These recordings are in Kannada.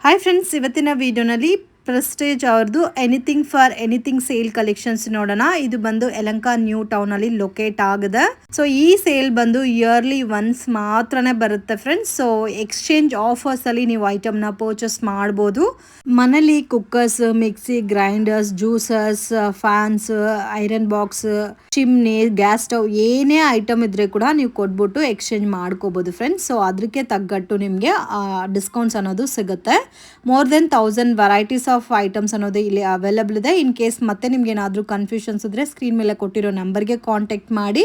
ಹಾಯ್ ಫ್ರೆಂಡ್ಸ್, ಇವತ್ತಿನ ವಿಡಿಯೋನಲ್ಲಿ ಪ್ರೆಸ್ಟೇಜ್ ಅವ್ರದ್ದು anything for anything sale collections ನೋಡೋಣ. ಇದು ಬಂದು ಯಲಹಂಕ ನ್ಯೂ ಟೌನ್ ಅಲ್ಲಿ ಲೊಕೇಟ್ ಆಗಿದೆ. ಸೊ ಈ ಸೇಲ್ ಬಂದು ಇಯರ್ಲಿ ಒನ್ಸ್ ಮಾತ್ರನೇ ಬರುತ್ತೆ ಫ್ರೆಂಡ್ಸ್. ಸೊ ಎಕ್ಸ್ಚೇಂಜ್ ಆಫರ್ಸ್ ಅಲ್ಲಿ ನೀವು ಐಟಮ್ ನ ಪರ್ಚೇಸ್ ಮಾಡಬಹುದು. ಮನೇಲಿ cookers, mixie, grinders, juicers, fans, iron box, chimney, gas stove ಏನೇ ಐಟಮ್ ಇದ್ರೆ ಕೂಡ ನೀವು ಕೊಟ್ಬಿಟ್ಟು ಎಕ್ಸ್ಚೇಂಜ್ ಮಾಡ್ಕೋಬಹುದು ಫ್ರೆಂಡ್ಸ್. ಸೊ ಅದಕ್ಕೆ ತಗ್ಗಟ್ಟು ನಿಮಗೆ ಡಿಸ್ಕೌಂಟ್ಸ್ ಅನ್ನೋದು ಸಿಗುತ್ತೆ. More than 1000 varieties of items ಅನ್ನೋದು ಇಲ್ಲಿ ಅವೈಲಬಲ್ ಇದೆ. ಇನ್ ಕೇಸ್ ಮತ್ತೆ ನಿಮ್ಗೆ ಏನಾದರೂ ಕನ್ಫ್ಯೂಷನ್ಸ್ ಇದ್ರೆ ಸ್ಕ್ರೀನ್ ಮೇಲೆ ಕೊಟ್ಟಿರೋ ನಂಬರ್ಗೆ ಕಾಂಟ್ಯಾಕ್ಟ್ ಮಾಡಿ.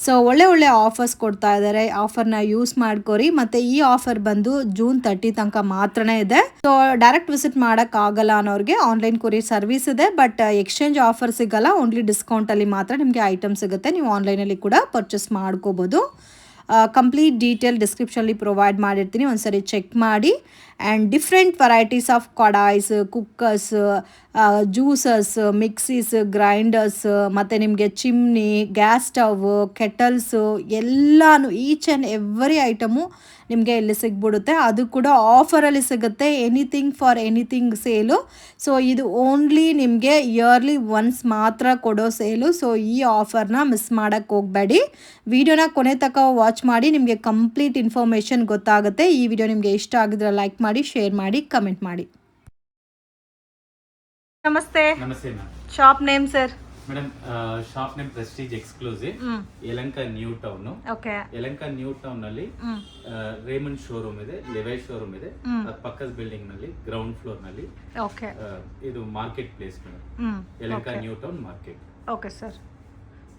ಸೊ ಒಳ್ಳೆ ಆಫರ್ಸ್ ಕೊಡ್ತಾ ಇದ್ದಾರೆ. ಆಫರ್ನ ಯೂಸ್ ಮಾಡ್ಕೋರಿ. ಮತ್ತೆ ಈ ಆಫರ್ ಬಂದು ಜೂನ್ 30 ತನಕ ಮಾತ್ರನೇ ಇದೆ. ಸೊ ಡೈರೆಕ್ಟ್ ವಿಸಿಟ್ ಮಾಡಕ್ ಆಗಲ್ಲ ಅನ್ನೋರಿಗೆ ಆನ್ಲೈನ್ ಕೊರಿಯರ್ ಸರ್ವಿಸ್ ಇದೆ. ಬಟ್ ಎಕ್ಸ್ಚೇಂಜ್ ಆಫರ್ ಸಿಗಲ್ಲ. ಓನ್ಲಿ ಡಿಸ್ಕೌಂಟ್ ಅಲ್ಲಿ ಮಾತ್ರ ನಿಮಗೆ ಐಟಮ್ ಸಿಗುತ್ತೆ. ನೀವು ಆನ್ಲೈನ್ ಅಲ್ಲಿ ಕೂಡ ಪರ್ಚೇಸ್ ಮಾಡ್ಕೋಬಹುದು. ಕಂಪ್ಲೀಟ್ ಡೀಟೇಲ್ ಡಿಸ್ಕ್ರಿಪ್ಷನಲ್ಲಿ ಪ್ರೊವೈಡ್ ಮಾಡಿರ್ತೀನಿ, ಒಂದ್ಸರಿ ಚೆಕ್ ಮಾಡಿ. And different varieties of kadais, cookers, juices, mixies, grinders, ಮತ್ತು ನಿಮಗೆ ಚಿಮ್ನಿ, ಗ್ಯಾಸ್ ಸ್ಟವ್, ಕೆಟಲ್ಸು ಎಲ್ಲಾನು ಈಚ್ ಆ್ಯಂಡ್ ಎವ್ರಿ ಐಟಮು ನಿಮಗೆ ಇಲ್ಲಿ ಸಿಗ್ಬಿಡುತ್ತೆ. ಅದು ಕೂಡ ಆಫರಲ್ಲಿ ಸಿಗುತ್ತೆ. Anything for anything sale. So ಇದು ಓನ್ಲಿ ನಿಮಗೆ ಇಯರ್ಲಿ ಒನ್ಸ್ ಮಾತ್ರ ಕೊಡೋ ಸೇಲು. ಸೊ ಈ ಆಫರ್ನ ಮಿಸ್ ಮಾಡೋಕ್ಕೆ ಹೋಗಬೇಡಿ. ವಿಡಿಯೋನ ಕೊನೆ ತನಕ ವಾಚ್ ಮಾಡಿ, ನಿಮಗೆ ಕಂಪ್ಲೀಟ್ ಇನ್ಫಾರ್ಮೇಷನ್ ಗೊತ್ತಾಗುತ್ತೆ. ಈ ವಿಡಿಯೋ ನಿಮಗೆ ಇಷ್ಟ ಆಗಿದ್ರೆ ಲೈಕ್ ಮಾಡಿ, ಶೇರ್ ಮಾಡಿ, ಕಮೆಂಟ್ ಮಾಡಿ. ನಮಸ್ತೆ. ನಮಸ್ತೆ ma'am. Shop name sir? Madam, shop name Prestige exclusive, Yelahanka new town. Okay. Yelahanka new town ನಲ್ಲಿ ರೇಮಂಡ್ ಶೋರೂಮ್ ಇದೆ, ಲೆವೈ ಶೋರೂಮ್ ಇದೆ. ಪಕ್ಕದ ಬಿಲ್ಡಿಂಗ್ ನಲ್ಲಿ ಗ್ರೌಂಡ್ ಫ್ಲೋರ್ ನಲ್ಲಿ ಓಕೆ ಇದು market place madam. Yelahanka new town market. Okay sir.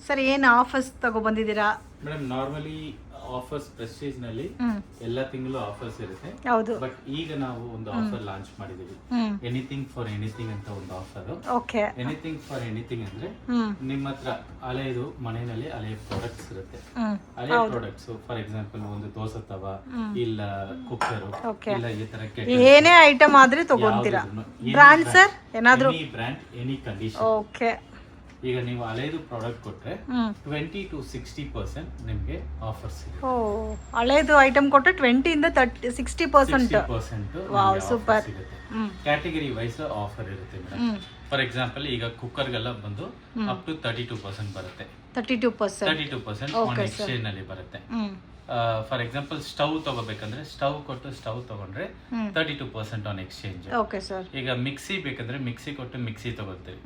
Sir ಏನು ಆಫರ್ಸ್ ತಗೋ ಬಂದಿದ್ದೀರಾ ಮೇಡಮ್? ನಾರ್ಮಲಿ ಆಫರ್ಸ್ ಪ್ರೆಸ್ಟೀಜ್ ನಲ್ಲಿ ಎಲ್ಲ ತಿಂಗಳು ಆಫರ್ಸ್ ಇರುತ್ತೆ. ಹೌದು. ಬಟ್ ಈಗ ನಾವು ಒಂದು ಆಫರ್ ಲಾಂಚ್ ಮಾಡಿದೀವಿ, ಎನಿಥಿಂಗ್ ಫಾರ್ ಎನಿಥಿಂಗ್ ಅಂತ ಒಂದು offer. Okay. Anything for anything ಅಂದ್ರೆ ನಿಮ್ಮ ಹತ್ರ ಹಳೆಯದು ಮನೆಯಲ್ಲಿ ಹಳೆಯ ಪ್ರಾಡಕ್ಟ್ಸ್ ಇರುತ್ತೆ. ಹಳೆಯ ಪ್ರಾಡಕ್ಟ್ಸ್ ಫಾರ್ ಎಕ್ಸಾಂಪಲ್ ಒಂದು ದೋಸೆ ತವ, ಇಲ್ಲ ಕುಕ್ಕರ್, ಇಲ್ಲ ಈ ತರ ಏನೇ ಐಟಮ್ ಆದ್ರೆ ತಗೊಂತೀರಾ. ಬ್ರಾಂಡ್ ಸರ್ ಏನಾದ್ರು? Any brand, any condition. Okay. ಈಗ ನೀವು ಹಳೆಯದು ಪ್ರಾಡಕ್ಟ್ ಕೊಟ್ರೆ 20 to 60% ನಿಮಗೆ ಆಫರ್ಸ್ ಇದೆ. ಓ, ಹಳೆಯದು ಐಟಮ್ ಕೊಟ್ರೆ 20 ಇಂದ 60%. Wow, super. Category wise offer ಇರುತ್ತೆ ಮೇಡಮ್. ಫಾರ್ ಎಕ್ಸಾಂಪಲ್ ಈಗ ಕುಕ್ಕರ್ಗೆಲ್ಲ ಬಂದು ಅಪ್ ಟು 32% ಬರುತ್ತೆ. 32% ಆನ್ ಎಕ್ಸ್ಚೇಂಜ್ ನಲ್ಲಿ ಬರುತ್ತೆ. ಫಾರ್ ಎಕ್ಸಾಂಪಲ್ ಸ್ಟವ್ ತಗೋಬೇಕಂದ್ರೆ ಸ್ಟವ್ ಕೊಟ್ಟು ಸ್ಟವ್ ತಗೊಂಡ್ರೆ 32% ಆನ್ ಎಕ್ಸ್ಚೇಂಜ್. Okay sir. ಈಗ ಮಿಕ್ಸಿ ಬೇಕಂದ್ರೆ ಮಿಕ್ಸಿ ಕೊಟ್ಟು ಮಿಕ್ಸಿ ತಗೋತೀವಿ,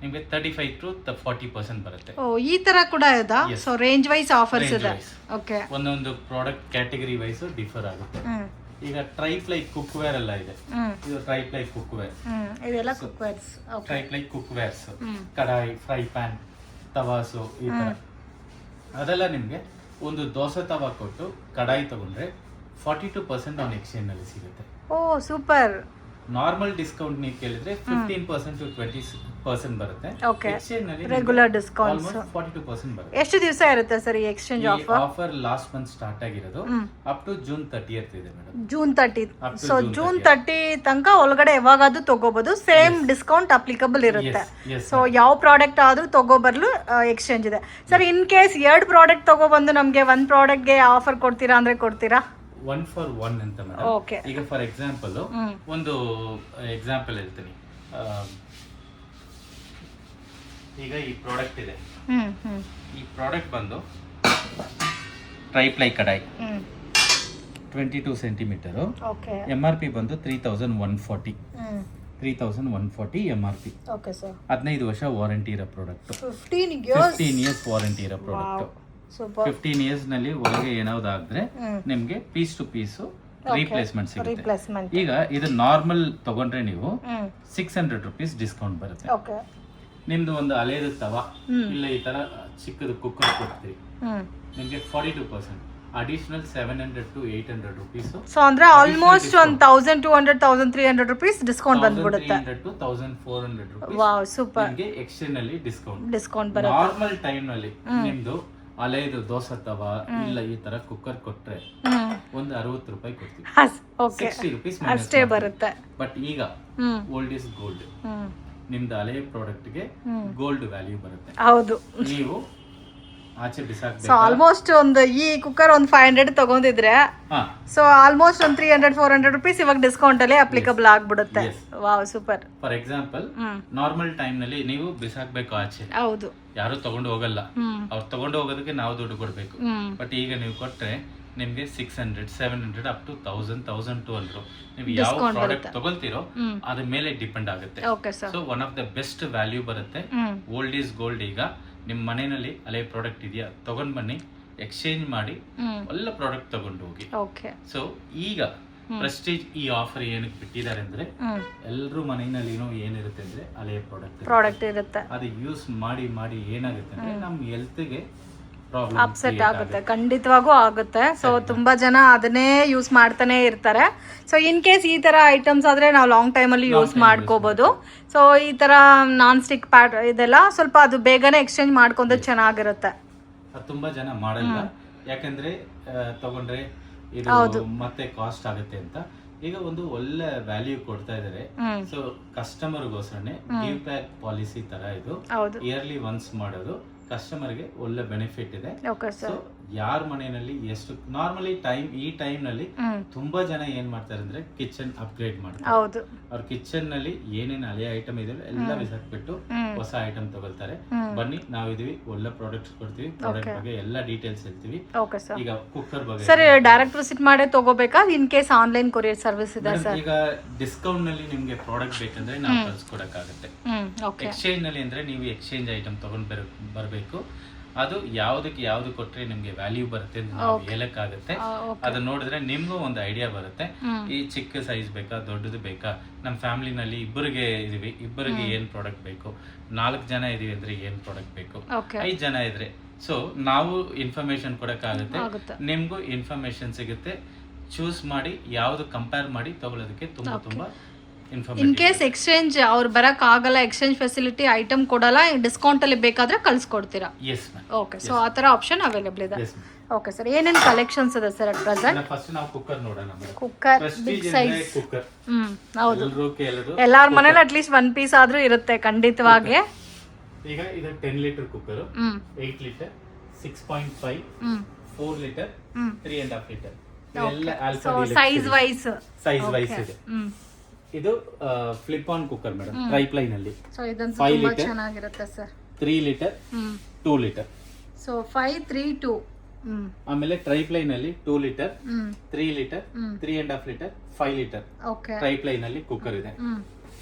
ನಿಮಗೆ 35 to 40% ಬರುತ್ತೆ. ಓ, ಈ ತರ ಕೂಡ ಇದಾ? ಸೊ ರೇಂಜ್ ವೈಸ್ ಆಫರ್ಸ್ ಇದೆ. ಓಕೆ. ಒಂದೊಂದು ಪ್ರಾಡಕ್ಟ್ ಕ್ಯಾಟಗರಿ ವೈಸ್ ಡಿಫರ್ ಆಗುತ್ತೆ. ಈಗ ಟ್ರೈಪ್ಲೈ ಕುಕ್ ವೇರ್ ಎಲ್ಲ ಇದೆ. ಇದು ಟ್ರೈಪ್ಲೈ ಕುಕ್ ವೇರ್. ಇದೆಲ್ಲ cook wares. Triply cook wares, ಕಡಾಯಿ, ಫ್ರೈ ಪ್ಯಾನ್, ತವಾಸು, ಈ ತರ ಅದೆಲ್ಲ ನಿಮ್ಗೆ ಒಂದು ದೋಸೆ ತವಾ ಕೊಟ್ಟು ಕಡಾಯಿ ತಗೊಂಡ್ರೆ 42% ಆನ್ ಎಕ್ಸ್ಚೇಂಜ್ ನಲ್ಲಿ ಸಿಗುತ್ತೆ. ಓ, ಸೂಪರ್. ನಾರ್ಮಲ್ ಡಿಸ್ಕೌಂಟ್ ನೀವು ಕೇಳಿದ್ರೆ 15% to 20% ಬರುತ್ತೆ. ಓಕೆ. ಎಕ್ಸ್ಚೇಂಜ್ ನಲ್ಲಿ ರೆಗ್ಯುಲರ್ ಡಿಸ್ಕೌಂಟ್ಸ್ ಆಲ್ಮೋಸ್ಟ್ 42% ಬರುತ್ತೆ. ಎಷ್ಟು ದಿವಸ ಇರುತ್ತೆ ಸರ್ ಈ exchange offer? Offer last month start ಆಗಿರೋದು ಅಪ್ ಟು ಜೂನ್ 30th ಇದೆ ಮೇಡಮ್. ಜೂನ್ 30. ಸೊ ಜೂನ್ 30 ತನಕ ಒಳಗಡೆ ಯಾವಾಗಾದ್ರೂ ತಗೋಬಹುದು. ಸೇಮ್ ಡಿಸ್ಕೌಂಟ್ ಅಪ್ಲಿಕಬಲ್ ಇರುತ್ತೆ. ಸೊ ಯಾವ ಪ್ರಾಡಕ್ಟ್ ಆದ್ರೂ ತಗೋಬರ್ಲು ಎಕ್ಸ್ಚೇಂಜ್ ಇದೆ. ಸರ್, ಇನ್ ಕೇಸ್ 2 ಪ್ರಾಡಕ್ಟ್ ತಗೋಬಂದು ನಮ್ಗೆ 1 ಪ್ರಾಡಕ್ಟ್ಗೆ ಆಫರ್ ಕೊಡ್ತೀರಾ ಅಂದ್ರೆ ಕೊಡ್ತೀರಾ? 1 for 1 ಅಂತ ಮೇಡಮ್. ಓಕೆ. ಈಗ ಫಾರ್ ಎಕ್ಸಾಂಪಲ್ ಒಂದು ಎಕ್ಸಾಂಪಲ್ ಹೇಳ್ತೀನಿ. ಈಗ ಈ ಪ್ರಾಡಕ್ಟ್ ಇದೆ. ಈ ಪ್ರಾಡಕ್ಟ್ ಬಂದು ಟ್ರೈಪ್ಲೈ ಕಡಾಯಿ 22 ಸೆಂಟಿಮೀಟರ್. ಓಕೆ. MRP ಬಂದು 3140. 3140 MRP. Okay sir. 15 ವರ್ಷ ವಾರಂಟಿ ಇರೋ ಪ್ರಾಡಕ್ಟ್. 15 ಇಯರ್ಸ್ ವಾರಂಟಿ ಇರೋ ಪ್ರಾಡಕ್ಟ್. 15 ಇಯರ್ಸ್ ನಲ್ಲಿ ಒಳಗೆ ಏನಾದ್ರು ನಿಮ್ಗೆ ಪೀಸ್ ಟು ಪೀಸ್ ರೀಪ್ಲೇಸ್ಮೆಂಟ್ ಸಿಗುತ್ತೆ. ಈಗ ಇದು ನಾರ್ಮಲ್ ತಗೊಂಡ್ರೆ ನೀವು 600 rupees ಡಿಸ್ಕೌಂಟ್ ಬರುತ್ತೆ. ಓಕೆ. ನಿಮ್ದು ಒಂದು ಹಳೆಯದು ತವಾ, ಇಲ್ಲ ಈ ತರ ಚಿಕ್ಕದು ಕುಕ್ಕರ್ ಕೊಡ್ತೀವಿ, ನಿಮ್ಗೆ 42% ಅಡಿಷನಲ್ 700 to 800 rupees. ಸೊ ಅಂದ್ರೆ ಆಲ್ಮೋಸ್ಟ್ 1200 1300 rupees ಡಿಸ್ಕೌಂಟ್ ಬಂದ್ಬಿಡುತ್ತೆ. 1300 to 1400 rupees. Wow, super. ನಿಮ್ಗೆ ಎಕ್ಸ್ಚೇಂಜ್ ನಲ್ಲಿ ಡಿಸ್ಕೌಂಟ್ ಬರುತ್ತೆ. ನಾರ್ಮಲ್ ಟೈಮ್ ನಲ್ಲಿ ನಿಮ್ದು ಹಳೆಯದು ದೋಸೆ ತವಾ, ಇಲ್ಲ ಈ ತರ ಕುಕ್ಕರ್ ಕೊಟ್ರೆ ಒಂದು 60 ರೂಪಾಯಿ ಕೊಡ್ತೀವಿ. 60 rupees ಅಷ್ಟೇ ಬರುತ್ತೆ. ಬಟ್ ಈಗ ಓಲ್ಡ್ ಇಸ್ ಗೋಲ್ಡ್. ನಿಮ್ದು ಹಳೆಯ ಪ್ರಾಡಕ್ಟ್ ಗೆ ಗೋಲ್ಡ್ ವ್ಯಾಲ್ಯೂ ಬರುತ್ತೆ. ಹೌದು. ನೀವು ಆಚೆ ಸೊ ಬಿಸಾಕ್ಬೇಕು. ಆಲ್ಮೋಸ್ಟ್ ಒಂದು ಈ ಕುಕ್ಕರ್ ಒಂದು 500 ತಗೊಂಡಿದ್ರೆ ಹಾ ಸೊ ಆಲ್ಮೋಸ್ಟ್ ಒಂದು 300-400 ರುಪೀಸ್ ಇವಾಗ ಡಿಸ್ಕೌಂಟ್ ಅಲ್ಲಿ ಅಪ್ಲಿಕಬಲ್ ಆಗ್ಬಿಡುತ್ತೆ. Yes. Wow super. For example normal time ನಲ್ಲಿ ನೀವು ಬಿಸಾಕ್ಬೇಕು ಆಚೆ, ಹೌದು. ಯಾರು ತಗೊಂಡು ಹೋಗಲ್ಲ, ಅವ್ರು ತಗೊಂಡು ಹೋಗೋದಕ್ಕೆ ನಾವು ದುಡ್ಡು ಕೊಡ್ಬೇಕು. ಬಟ್ ಈಗ ನೀವು ಕೊಟ್ರೆ ನಿಮ್ಗೆ 600, 700 ಅಪ್ ಟು 1000-1200 ನೀವು ಯಾವ ಪ್ರಾಡಕ್ಟ್ ತಗೊಳ್ತೀರೋ ಅದ್ರ ಮೇಲೆ ಡಿಪೆಂಡ್ ಆಗುತ್ತೆ. So one of the best value ಬರುತ್ತೆ. Old is gold. ಈಗ ನಿಮ್ಮ ಮನೆಯಲ್ಲಿ ಹಳೆ ಪ್ರಾಡಕ್ಟ್ ಇದೆಯಾ, ತಗೊಂಡ್ ಬನ್ನಿ, ಎಕ್ಸ್ಚೇಂಜ್ ಮಾಡಿ ಒಳ್ಳೆ ಪ್ರಾಡಕ್ಟ್ ತಗೊಂಡು ಹೋಗಿ. ಸೊ ಈಗ ಪ್ರೆಸ್ಟೀಜ್ ಈ ಆಫರ್ ಏನಕ್ಕೆ ಬಿಟ್ಟಿದ್ದಾರೆ ಅಂದ್ರೆ ಎಲ್ರೂ ಮನೆಯಲ್ಲಿ ಏನಿರುತ್ತೆ ಅಂದ್ರೆ ಹಳೆಯ ಪ್ರಾಡಕ್ಟ್ ಇರುತ್ತೆ. ಅದು ಯೂಸ್ ಮಾಡಿ ಮಾಡಿ ಏನಾಗುತ್ತೆ ಅಂದ್ರೆ ನಮ್ ಹೆಲ್ತ್ಗೆ ಅಪ್ಸೆಟ್ ಆಗುತ್ತೆ, ಖಂಡಿತವಾಗೂ ಆಗುತ್ತೆ. ಸೊ ತುಂಬಾ ಜನ ಅದನ್ನೇ ಯೂಸ್ ಮಾಡ್ತಾನೆ ಇರ್ತಾರೆ. ಸೊ ಇನ್ ಕೇಸ್ ಈ ತರ ಐಟಮ್ಸ್ ಆದ್ರೆ ನಾವು ಲಾಂಗ್ ಟೈಮ್ ಅಲ್ಲಿ ಯೂಸ್ ಮಾಡ್ಕೋಬಹುದು. ಸೊ ಈ ತರ ನಾನ್ ಸ್ಟಿಕ್ ಪ್ಯಾಟ್ ಇದೆಲ್ಲ ಸ್ವಲ್ಪ ಅದು ಬೇಗನೆ ಎಕ್ಸ್ಚೇಂಜ್ ಮಾಡ್ಕೊಂಡ್ರೆ ಚೆನ್ನಾಗಿರುತ್ತೆ. ಅದು ತುಂಬಾ ಜನ ಮಾಡಲ್ಲ, ಯಾಕಂದ್ರೆ ತಗೊಂಡ್ರೆ ಇದು ಮತ್ತೆ ಕಾಸ್ಟ್ ಆಗುತ್ತೆ ಅಂತ. ಈಗ ಒಂದು ಒಳ್ಳೆ ವ್ಯಾಲ್ಯೂ ಕೊಡ್ತಾ ಇದಾರೆ. ಸೊ ಕಸ್ಟಮರ್ಗೋಸ್ಕರನೇ ಗಿವ್ ಬ್ಯಾಕ್ ಪಾಲಿಸಿ ತರ ಇದು ಇಯರ್ಲಿ ಒನ್ಸ್ ಮಾಡೋದು. ಕಸ್ಟಮರ್ಗೆ ಒಳ್ಳೆ ಬೆನಿಫಿಟ್ ಇದೆ. ಸೊ ಯಾರ ಮನೆಯಲ್ಲಿ ಎಷ್ಟು ನಾರ್ಮಲಿ ಈ ಟೈಮ್ ನಲ್ಲಿ ತುಂಬಾ ಜನ ಏನ್ ಮಾಡ್ತಾರೆ ಅಂದ್ರೆ ಕಿಚನ್ ಅಪ್ಗ್ರೇಡ್ ಮಾಡ್ತಾರೆ. ಅವ್ರ ಕಿಚನ್ ನಲ್ಲಿ ಏನೇನ್ ಹಳೆಯ ಐಟಮ್ ಇದೆ ಎಲ್ಲ ಬಿಸಾಕ್ಬಿಟ್ಟು ಹೊಸ ಐಟಮ್ ತಗೊಳ್ತಾರೆ. ಬನ್ನಿ ನಾವಿದೀವಿ, ಒಳ್ಳೆ ಪ್ರಾಡಕ್ಟ್ಸ್ ಕೊಡ್ತೀವಿ, ಪ್ರಾಡಕ್ಟ್ ಬಗ್ಗೆ ಎಲ್ಲ ಡೀಟೇಲ್ಸ್ ಹೇಳ್ತೀವಿ. ಈಗ ಕುಕ್ಕರ್ ಬಗ್ಗೆ ಸರ್ ಡೈರೆಕ್ಟ್ ವಿಸಿಟ್ ಮಾಡೇ ತಗೋಬೇಕಾ, in case online courier service ಇದೆ ಸರ್? ಈಗ ಡಿಸ್ಕೌಂಟ್ ನಲ್ಲಿ ನಿಮ್ಗೆ ಪ್ರಾಡಕ್ಟ್ ಬೇಕಂದ್ರೆ ನಾವು ಕಳ್ಸಿಕೊಡಕ್ಕಾಗುತ್ತೆ. ಎಕ್ಸ್ಚೇಂಜ್ ನಲ್ಲಿ ಅಂದ್ರೆ ನೀವು ಎಕ್ಸ್ಚೇಂಜ್ ಐಟಮ್ ತಗೊಂಡ್ ಬರ್ಬೇಕು. ಅದು ಯಾವ್ದು ಕೊಟ್ರೆ ನಿಮ್ಗೆ ವ್ಯಾಲ್ಯೂ ಬರುತ್ತೆ ಅಂತ ನಾವು ಹೇಳಕ್ಕಾಗುತ್ತೆ. ಅದನ್ನ ನೋಡಿದ್ರೆ ನಿಮ್ಗೂ ಒಂದು ಐಡಿಯಾ ಬರುತ್ತೆ. ಈ ಚಿಕ್ಕ ಸೈಜ್ ಬೇಕಾ, ದೊಡ್ಡದು ಬೇಕಾ, ನಮ್ಮ ಫ್ಯಾಮಿಲಿನಲ್ಲಿ ಇಬ್ಬರಿಗೆ ಏನ್ ಪ್ರಾಡಕ್ಟ್ ಬೇಕು, 4 ಜನ ಇದೀವಿ ಅಂದ್ರೆ ಏನ್ ಪ್ರಾಡಕ್ಟ್ ಬೇಕು, 5 ಜನ ಇದ್ರೆ ಸೊ ನಾವು ಇನ್ಫಾರ್ಮೇಶನ್ ಕೊಡಕ್ಕಾಗುತ್ತೆ. ನಿಮ್ಗೂ ಇನ್ಫಾರ್ಮೇಶನ್ ಸಿಗುತ್ತೆ. ಚೂಸ್ ಮಾಡಿ ಯಾವ್ದು ಕಂಪೇರ್ ಮಾಡಿ ತಗೊಳ್ಳೋದಕ್ಕೆ ತುಂಬಾ ಇನ್ ಕೇಸ್ ಎಕ್ಸ್ಚೇಂಜ್ ಅವ್ರು ಬರಕ್ ಆಗಲ್ಲ, ಎಕ್ಸ್ಚೇಂಜ್ ಫೆಸಿಲಿಟಿ ಐಟಮ್ ಕೊಡಲ್ಲ, ಡಿಸ್ಕೌಂಟ್ ಅಲ್ಲಿ ಬೇಕಾದ್ರೆ ಕಳ್ಸಿಕೊಡ್ತೀರಾ? ಓಕೆ, ಸೊ ಆ ತರ ಆಪ್ಷನ್ ಅವೈಲೇಬಲ್ ಇದೆ. ಓಕೆ ಸರ್, ಏನೇನ್ ಕಲೆಕ್ಷನ್ಸ್ ಇದೆ ಸರ್ ಅಟ್ ಪ್ರೆಸೆಂಟ್? ಫಸ್ಟ್ ನಾವು ಕುಕ್ಕರ್ ನೋಡೋಣ. Cooker big size. ಹೌದು, ಎಲ್ಲಾರ ಮನೇಲಿ ಅಟ್ ಲೀಸ್ಟ್ 1 ಪೀಸ್ ಆದ್ರೂ ಇರುತ್ತೆ ಖಂಡಿತವಾಗಿ. ಈಗ ಇದು 10 litre cooker, 8 litre, 6.5, 4 litre, 3.5 litre. Size wise ಇದೆ. ಇದು ಫ್ಲಿಪ್ ಆನ್ ಕುಕ್ಕರ್ ಮೇಡಮ್, ಟ್ರೈಪ್ಲೈನ್ ಅಲ್ಲಿ. ಸೊ ಇದಂತೂ ತುಂಬಾ ಚೆನ್ನಾಗಿರುತ್ತೆ ಸರ್. 3 litre, 2 litre. ಸೊ 5, 3, 2. ಆಮೇಲೆ ಟ್ರೈಪ್ಲೈನ್ ಅಲ್ಲಿ 2 litre, 3 litre, 3.5 litre, 5 litre. Okay, ಟ್ರೈಪ್ಲೈನ್ ಅಲ್ಲಿ ಕುಕ್ಕರ್ ಇದೆ.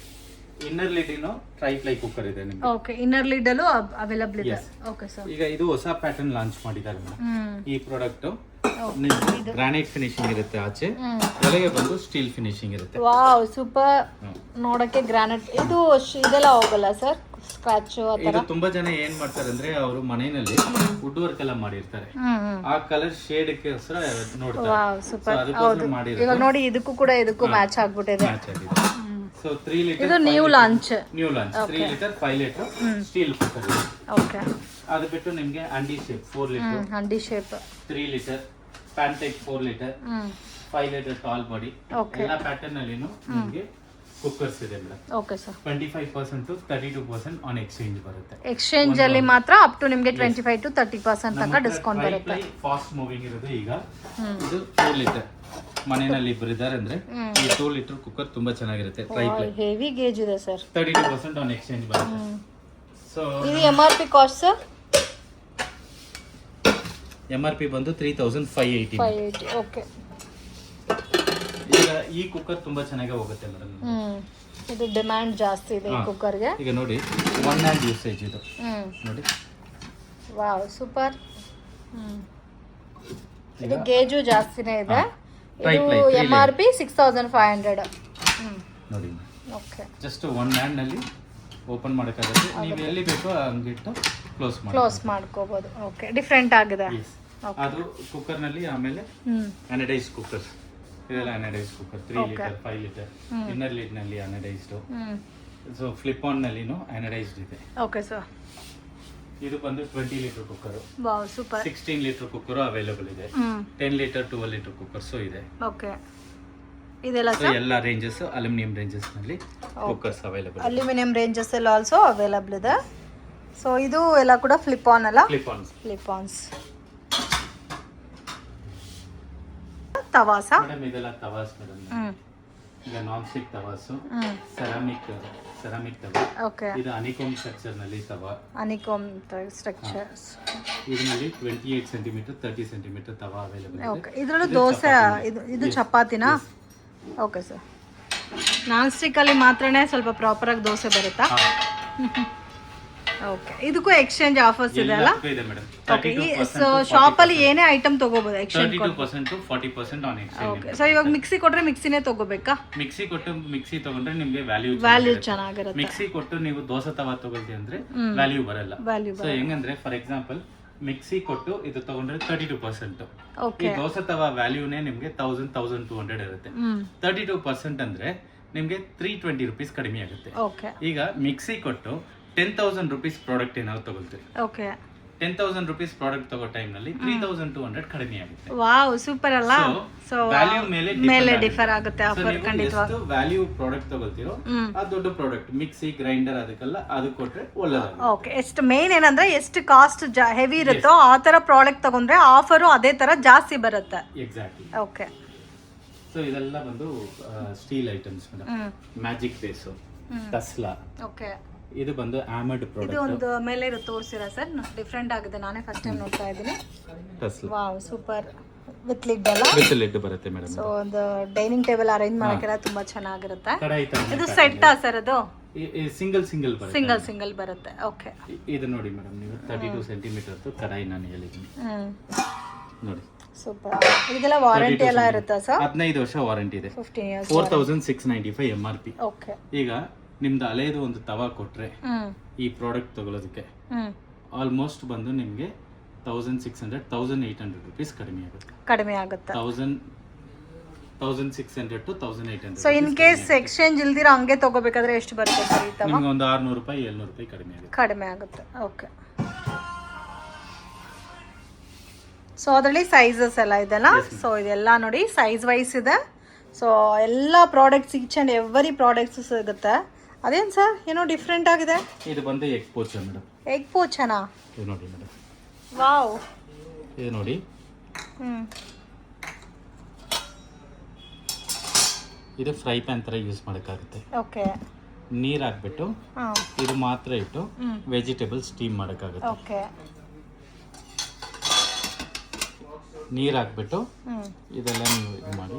ಇನ್ನರ್ ಲಿಡ್ ಟ್ರೈಪ್ಲೈ ಕುಕ್ಕರ್ ಇದೆ ನಿಮಗೆ. ಓಕೆ, ಇನ್ನರ್ ಲಿಡ್ ಅಲ್ಲೂ ಅವೈಲೇಬಲ್ ಇದೆ. ಓಕೆ ಸರ್, ಈಗ ಇದು ಹೊಸ ಪ್ಯಾಟರ್ನ್ ಲಾಂಚ್ ಮಾಡಿದ್ದಾರೆ ಈ ಪ್ರಾಡಕ್ಟ್. ಗ್ರಾನೈಟ್ ಫಿನಿಶಿಂಗ್ ಇರುತ್ತೆ ಆಚೆ, ಒಳಗೆ ಬಂದು ಸ್ಟೀಲ್ ಫಿನಿಶಿಂಗ್ ಇರುತ್ತೆ. Wow super. ನೋಡಕ್ಕೆ ಗ್ರಾನೈಟ್ ಇದೆಲ್ಲ ಹೋಗಲ್ಲ ಸರ್, ಸ್ಕ್ರಾಚ್ ಇದು ತುಂಬಾ ಜನ ಏನ್ ಮಾಡ್ತಾರೆ ಅಂದ್ರೆ ಅವರು ಮನೆಯಲ್ಲಿ ವುಡ್ ವರ್ಕ್ ಎಲ್ಲ ಮಾಡಿರ್ತಾರೆ, ಆ ಕಲರ್ ಶೇಡ್ ಗೋಸ್ಕರ ನೋಡ್ತಾರೆ. Wow super. ಹೌದು, ಇವಾಗ ನೋಡಿ ಇದಕ್ಕೂ ಕೂಡ ಇದಕ್ಕೂ ಮ್ಯಾಚ್ ಆಗ್ಬಿಟ್ಟಿದೆ. ಸೊ 3 ಲೀಟರ್ ಇದು new launch 3 litre 5 litre steel cooker. Okay, ಅದು ಬಿಟ್ಟು ನಿಮಗೆ ಹಂಡಿ ಶೇಪ್ 4 ಲೀಟರ್, ಹಂಡಿ shape 3 litre, pan type 4 litre, 5 litre tall body. ಎಲ್ಲ ಪ್ಯಾಟರ್ನ್ ಅಲ್ಲಿ ನಿಮಗೆ ಕುಕ್ಕರ್ಸ್ ಇದೆ madam. Okay sir, 25% to 32% on exchange ಬರುತ್ತೆ. ಎಕ್ಸ್ಚೇಂಜ್ ಅಲ್ಲಿ ಮಾತ್ರ ಅಪ್ ಟು ನಿಮಗೆ 25 to 30% ತನಕ ಡಿಸ್ಕೌಂಟ್ ಬರುತ್ತೆ. ಫಾಸ್ಟ್ ಮೂವಿಂಗ್ ಇರೋದು ಈಗ ಇದು 2 ಲೀಟರ್. ಮನೆಯಲ್ಲಿ ಇಬ್ಬರು ಇದ್ದಾರೆ ಅಂದ್ರೆ ಈ 2 ಲೀಟರ್ ಕುಕ್ಕರ್ ತುಂಬಾ ಚೆನ್ನಾಗಿರುತ್ತೆ. ಟ್ರೈಪ್ಲೈ ಹೆವಿ ಗೇಜ್ ಇದೆ ಸರ್. 32% ಆನ್ ಎಕ್ಸ್ಚೇಂಜ್ ಬರುತ್ತೆ. ಸೊ ಇದು MRP ಕಾಸ್ಟ್ ಸರ್? MRP ಬಂದು 3580. ಓಕೆ, ಈಗ ಈ ಕುಕ್ಕರ್ ತುಂಬಾ ಚೆನ್ನಾಗಿ ಹೋಗುತ್ತೆ ಮೇಡಮ್. ಇದು ಡಿಮ್ಯಾಂಡ್ ಜಾಸ್ತಿ ಇದೆ ಈ ಕುಕ್ಕರ್ಗೆ. ಈಗ ನೋಡಿ 1 ಹ್ಯಾಂಡ್ ಯೂಸೇಜ್ ಇದು ನೋಡಿ. Wow super. ಇದು ಗೇಜು ಜಾಸ್ತಿನೇ ಇದೆ. ಇದು MRP 6500 ನೋಡಿ. ಓಕೆ, ಜಸ್ಟ್ 1 ಹ್ಯಾಂಡ್ ನಲ್ಲಿ ಓಪನ್ ಮಾಡಕ್ಕಾಗುತ್ತೆ. ನೀವು ಎಲ್ಲಿ ಬೇಕೋ ಹಂಗಿಟ್ಟು ಕ್ಲೋಸ್ ಮಾಡ್ಕೋಬಹುದು. ಓಕೆ, ಡಿಫರೆಂಟ್ ಆಗಿದೆ ಅದು ಕುಕ್ಕರ್ ನಲ್ಲಿ. ಆಮೇಲೆ ಅನಡೈಸ್ ಕುಕ್ಕರ್, ಇದೆಲ್ಲ anodise cooker 3 litre 5 litre. Inner lid ನಲ್ಲಿ ಅನಡೈಸ್ಡ್. ಸೊ ಫ್ಲಿಪ್ ಆನ್ ನಲ್ಲಿನೂ ಅನಡೈಸ್ಡ್ ಇದೆ. ಓಕೆ ಸರ್, ಇದು ಬಂದು 20 litre cooker. Wow super. 16 litre cooker available ಇದೆ. 10 ಲೀಟರ್ 12 ಲೀಟರ್ ಕುಕ್ಕರ್ಸ್ ಇದೆ. ಓಕೆ, ಇದೆಲ್ಲ ಸರ್ ಎಲ್ಲ ರೇಂಜಸ್ ಅಲ್ಯೂಮಿನಿಯಂ ರೇಂಜಸ್ ನಲ್ಲಿ ಕುಕ್ಕರ್ಸ್ ಅವೈಲೇಬಲ್. ಅಲ್ಯೂಮಿನಿಯಂ ರೇಂಜಸ್ ಎಲ್ಲ ಆಲ್ಸೋ ಅವೈಲೇಬಲ್ ಇದೆ. ಸೊ ಇದು ಎಲ್ಲ ಕೂಡ ಫ್ಲಿಪ್ ಆನ್ ಅಲ್ಲ? Flip ons. ತವಾಸ ಮೇಡಮ್, ಇದೆಲ್ಲ ತವಾಸ್ ಮೇಡಮ್. ಈಗ ನಾನ್ ಸ್ಟಿಕ್ ತವಾಸು, ಸೆರಾಮಿಕ್ ತವಾ. ಓಕೆ. ಇದು ಅನಿಕೋಮ್ ಸ್ಟ್ರಕ್ಚರ್ ನಲ್ಲಿ ತವಾ. Honeycomb structures. ಇದರಲ್ಲಿ 28 ಸೆಂಟಿಮೀಟರ್ 30 ಸೆಂಟಿಮೀಟರ್ ತವಾ ಅವೈಲೇಬಲ್ ಇದೆ. ಓಕೆ. ಇದರಲ್ಲೂ ದೋಸೆ, ಇದು ಚಪಾತಿನಾ? Okay sir. ನಾನ್ ಸ್ಟಿಕ್ ಅಲ್ಲಿ ಮಾತ್ರನೇ ಸ್ವಲ್ಪ ಪ್ರಾಪರ್ ಆಗಿ ದೋಸೆ ಬರುತ್ತಾ? ಓಕೆ. ಇದಕ್ಕೂ ಎಕ್ಸ್ಚೇಂಜ್ ಆಫರ್ಸ್ ಇದೆ ಅಲ್ಲ? ಇದೆ ಮೇಡಮ್. ಓಕೆ. ಸೊ ಶಾಪ್ ಅಲ್ಲಿ ಏನೇ ಐಟಮ್ ತಗೋಬಹುದು exchange 32% to 40% on exchange. Okay. So ಇವಾಗ ಮಿಕ್ಸಿ ಕೊಟ್ರೆ ಮಿಕ್ಸಿನೇ ತಗೋಬೇಕಾ? ಮಿಕ್ಸಿ ಕೊಟ್ಟು ಮಿಕ್ಸಿ ತಗೊಂಡ್ರೆ ನಿಮಗೆ ವ್ಯಾಲ್ಯೂ ಚೆನ್ನಾಗಿರುತ್ತೆ. ಮಿಕ್ಸಿ ಕೊಟ್ಟು ನೀವು ದೋಸೆ ತವಾ ತಗೊಳ್ತೀವಿ ಅಂದ್ರೆ ವ್ಯಾಲ್ಯೂ ಬರಲ್ಲ. ಸೊ ಹೆಂಗಂದ್ರೆ ಫಾರ್ ಎಕ್ಸಾಂಪಲ್ ಮಿಕ್ಸಿ ಕೊಟ್ಟು ಇದು ತಗೊಂಡ್ರೆ 32%. ಈ ದೋಸೆ ತವಾ ವ್ಯಾಲ್ಯೂನೇ ನಿಮ್ಗೆ 1000-1200 ಇರುತ್ತೆ. 32% ಅಂದ್ರೆ ನಿಮ್ಗೆ 320 rupees ಕಡಿಮೆ ಆಗುತ್ತೆ. ಈಗ ಮಿಕ್ಸಿ ಕೊಟ್ಟು 10,000 rupees ಪ್ರಾಡಕ್ಟ್ ಏನಾದ್ರು ತಗೊಳ್ತೀವಿ. ಓಕೆ. 10,000 rupees ಪ್ರಾಡಕ್ಟ್ ತಗೋ ಟೈಮ್ ನಲ್ಲಿ 3,200 ಕಡಿಮೆ ಆಗುತ್ತೆ. ವಾವ್, ಸೂಪರ್ ಅಲ್ಲ? ಸೊ ವ್ಯಾಲ್ಯೂ ಮೇಲೆ ಡಿಫರ್ ಆಗುತ್ತೆ ಆಫರ್ ಖಂಡಿತವಾಗಿ. ಎಷ್ಟು ವ್ಯಾಲ್ಯೂ ಪ್ರಾಡಕ್ಟ್ ತಗೊಳ್ತಿರೋ ಆ ದೊಡ್ಡ ಪ್ರಾಡಕ್ಟ್ ಮಿಕ್ಸಿ ಗ್ರೈಂಡರ್ ಅದಕ್ಕೆಲ್ಲ ಅದು ಕೊಟ್ರೆ ಒಳ್ಳೆದಾಗುತ್ತೆ. ಓಕೆ. ಎಷ್ಟು ಮೇನ್ ಏನಂದ್ರೆ ಎಷ್ಟು ಕಾಸ್ಟ್ ಹೆವಿ ಇರುತ್ತೋ ಆ ತರ ಪ್ರಾಡಕ್ಟ್ ತಗೊಂಡ್ರೆ ಆಫರು ಅದೇ ತರ ಜಾಸ್ತಿ ಬರುತ್ತೆ. ಎಕ್ಸಾಕ್ಟ್ಲಿ. ಓಕೆ. ಸೊ ಇದೆಲ್ಲ ಬಂದು ಸ್ಟೀಲ್ ಐಟಮ್ಸ್ ಮೇಡಮ್. ಮ್ಯಾಜಿಕ್ ಬೇಸು, ಟಸ್ಲಾ. ಓಕೆ. ಇದು ಬಂದು ಆಮಡ್ ಪ್ರಾಡಕ್ಟ್. ಇದು ಒಂದು ಮೇಲೆ ತೋರಿಸಿರಾ ಸರ್? ಡಿಫರೆಂಟ್ ಆಗಿದೆ, ನಾನೇ ಫಸ್ಟ್ ಟೈಮ್ ನೋಡ್ತಾ ಇದ್ದೀನಿ. ಟಸ್ಲಾ. Wow, super. ವಿತ್ ಲಿಡ್ ಅಲ್ಲ? ವಿತ್ ಲಿಡ್ ಬರುತ್ತೆ ಮೇಡಮ್. ಸೊ ಒಂದು ಡೈನಿಂಗ್ ಟೇಬಲ್ ಅರೇಂಜ್ ಮಾಡಕ್ಕೆಲ್ಲ ತುಂಬಾ ಚೆನ್ನಾಗಿರುತ್ತೆ. ಕಡಾಯಿ ತರ. ಇದು ಸೆಟ್ಟಾ ಸರ್? ಅದು ಸಿಂಗಲ್ ಬರುತ್ತೆ. ಸಿಂಗಲ್ ಬರುತ್ತೆ. ಓಕೆ. ಇದು ನೋಡಿ ಮೇಡಮ್, ನೀವು 32 ಸೆಂಟಿಮೀಟರ್ ಕಡಾಯಿ ನಾನು ಹೇಳಿದ್ದೀನಿ ನೋಡಿ. ಸೂಪರ್. ಇದೆಲ್ಲ ವಾರಂಟಿ ಎಲ್ಲ ಇರುತ್ತಾ ಸರ್? 15 ವರ್ಷ ವಾರಂಟಿ ಇದೆ. 15 years. 4695 MRP. ಓಕೆ. ಈಗ ನಿಮ್ದು ಹಳೆಯದು ಒಂದು ತವಾ ಕೊಟ್ರೆ ಈ ಪ್ರಾಡಕ್ಟ್ ತಗೊಳ್ಳೋದಕ್ಕೆ ಆಲ್ಮೋಸ್ಟ್ ಬಂದು ನಿಮ್ಗೆ 1600-1800 rupees ಕಡಿಮೆ ಆಗುತ್ತೆ. 1600 to 1800. So in case exchange ಇಲ್ದಿರ ಹಂಗೆ ತಗೋಬೇಕಾದ್ರೆ ಎಷ್ಟು ಬರುತ್ತೆ ಸರ್ ಈ ತವಾ? ನಿಮ್ಗೆ ಒಂದು 600 ರೂಪಾಯಿ 700 ರೂಪಾಯಿ ಕಡಿಮೆ ಆಗುತ್ತೆ. ಓಕೆ. ಸೊ ಅದರಲ್ಲಿ ಸೈಜಸ್ ಎಲ್ಲ ಇದೆಲ್ಲ. ಸೊ ಇದೆಲ್ಲ ನೋಡಿ ಸೈಜ್ ವೈಸ್ ಇದೆ. ಸೊ ಎಲ್ಲ products each and every products ಸಿಗುತ್ತೆ. ಅದೇನು ಸರ್ ಏನೋ ಡಿಫ್ರೆಂಟ್ ಆಗಿದೆ? ಇದು ಬಂದು ಎಗ್ ಪೋಚ ಮೇಡಮ್. ಎಗ್ ಪೋಚನಾ? ಇದು ನೋಡಿ ಮೇಡಮ್. ವಾವ್. ಇದು ನೋಡಿ. ಇದು ಫ್ರೈ ಪ್ಯಾನ್ ತರ ಯೂಸ್ ಮಾಡೋಕ್ಕಾಗುತ್ತೆ. ಓಕೆ. ನೀರು ಹಾಕ್ಬಿಟ್ಟು ಇದು ಮಾತ್ರ ಇಟ್ಟು ವೆಜಿಟೇಬಲ್ ಸ್ಟೀಮ್ ಮಾಡೋಕ್ಕಾಗುತ್ತೆ. ಓಕೆ. ನೀರು ಹಾಕ್ಬಿಟ್ಟು ಇದೆಲ್ಲ ನೀವು ಇದು ಮಾಡಿ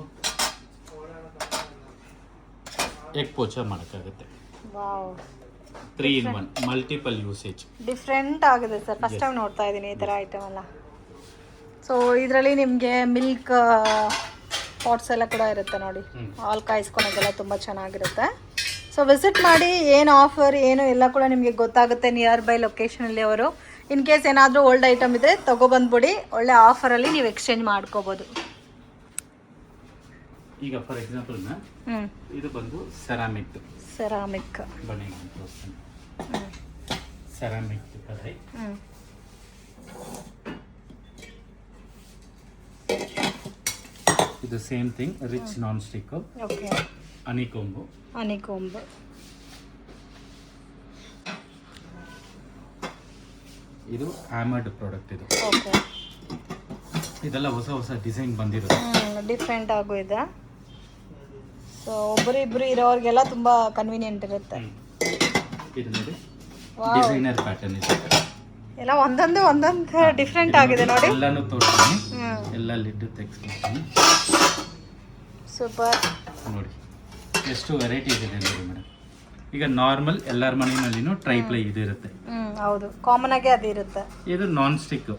ಎಗ್ ಪೋಚ ಮಾಡೋಕ್ಕಾಗುತ್ತೆ. Wow. 3-in-1 multiple usage. Different ಆಗಿದೆ ಸರ್, ಫಸ್ಟ್ ಟೈಮ್ ನೋಡ್ತಾ ಇದ್ದೀನಿ ಈ ಥರ ಐಟಮ್ ಎಲ್ಲ. ಸೊ ಇದರಲ್ಲಿ ನಿಮಗೆ ಮಿಲ್ಕ್ ಪಾಟ್ಸ್ ಎಲ್ಲ ಕೂಡ ಇರುತ್ತೆ ನೋಡಿ, ಹಾಲು ಕಾಯಿಸ್ಕೊಳೋದೆಲ್ಲ ತುಂಬ ಚೆನ್ನಾಗಿರುತ್ತೆ. ಸೊ ವಿಸಿಟ್ ಮಾಡಿ, ಏನು ಆಫರ್ ಏನು ಎಲ್ಲ ಕೂಡ ನಿಮಗೆ ಗೊತ್ತಾಗುತ್ತೆ ನಿಯರ್ ಬೈ ಲೊಕೇಶನಲ್ಲಿ. ಅವರು ಇನ್ ಕೇಸ್ ಏನಾದರೂ ಓಲ್ಡ್ ಐಟಮ್ ಇದ್ದರೆ ತೊಗೊಬಂದ್ಬಿಡಿ, ಒಳ್ಳೆ ಆಫರಲ್ಲಿ ನೀವು ಎಕ್ಸ್ಚೇಂಜ್ ಮಾಡ್ಕೋಬೋದು. ಈಗ ಫಾರ್ ಎಕ್ಸಾಂಪಲ್ ಇದು ಬಂದು ಸೆರಾಮಿಕ್ ಬನ್ನಿ ನಾನು ತೋರಿಸ್ತೀನಿ. ಸೆರಾಮಿಕ್ ಕಡಾಯಿ. ಇದು same thing, rich non stick. Okay. Honeycomb. ಇದು ಆಮಡ್ ಪ್ರಾಡಕ್ಟ್. ಇದು ಓಕೆ. ಇದೆಲ್ಲ ಹೊಸ ಡಿಸೈನ್ ಬಂದಿರೋದು, ಡಿಫ್ರೆಂಟ್ ಆಗು ಇದೆ. ಸೊ ಒಬ್ಬರಿಬ್ರು ಇರೋರಿಗೆಲ್ಲ ತುಂಬಾ ಕನ್ವೀನಿಯಂಟ್ ಇರುತ್ತೆ. ಇದು ನೋಡಿ, ಡಿಸೈನರ್ ಪ್ಯಾಟರ್ನ್ ಇದೆ. ಎಲ್ಲ ಒಂದೊಂದು ಡಿಫ್ರೆಂಟ್ ಆಗಿದೆ ನೋಡಿ. ಎಲ್ಲಾನು ತೋರಿಸ್ತೀನಿ, ಎಲ್ಲ ಲಿಡ್ ತೆಗೆಸ್ತೀನಿ. ಸೂಪರ್. ನೋಡಿ ಎಷ್ಟು ವೆರೈಟಿ ಇದೆ ನೋಡಿ ಮೇಡಮ್. ಈಗ ನಾರ್ಮಲ್ ಎಲ್ಲರ ಮನೆಯಲ್ಲಿನೂ ಟ್ರೈ ಪ್ಲೈ ಇದು ಇರುತ್ತೆ. ಹೌದು, ಕಾಮನ್ ಆಗಿ ಅದು ಇರುತ್ತೆ. ಇದು non stick,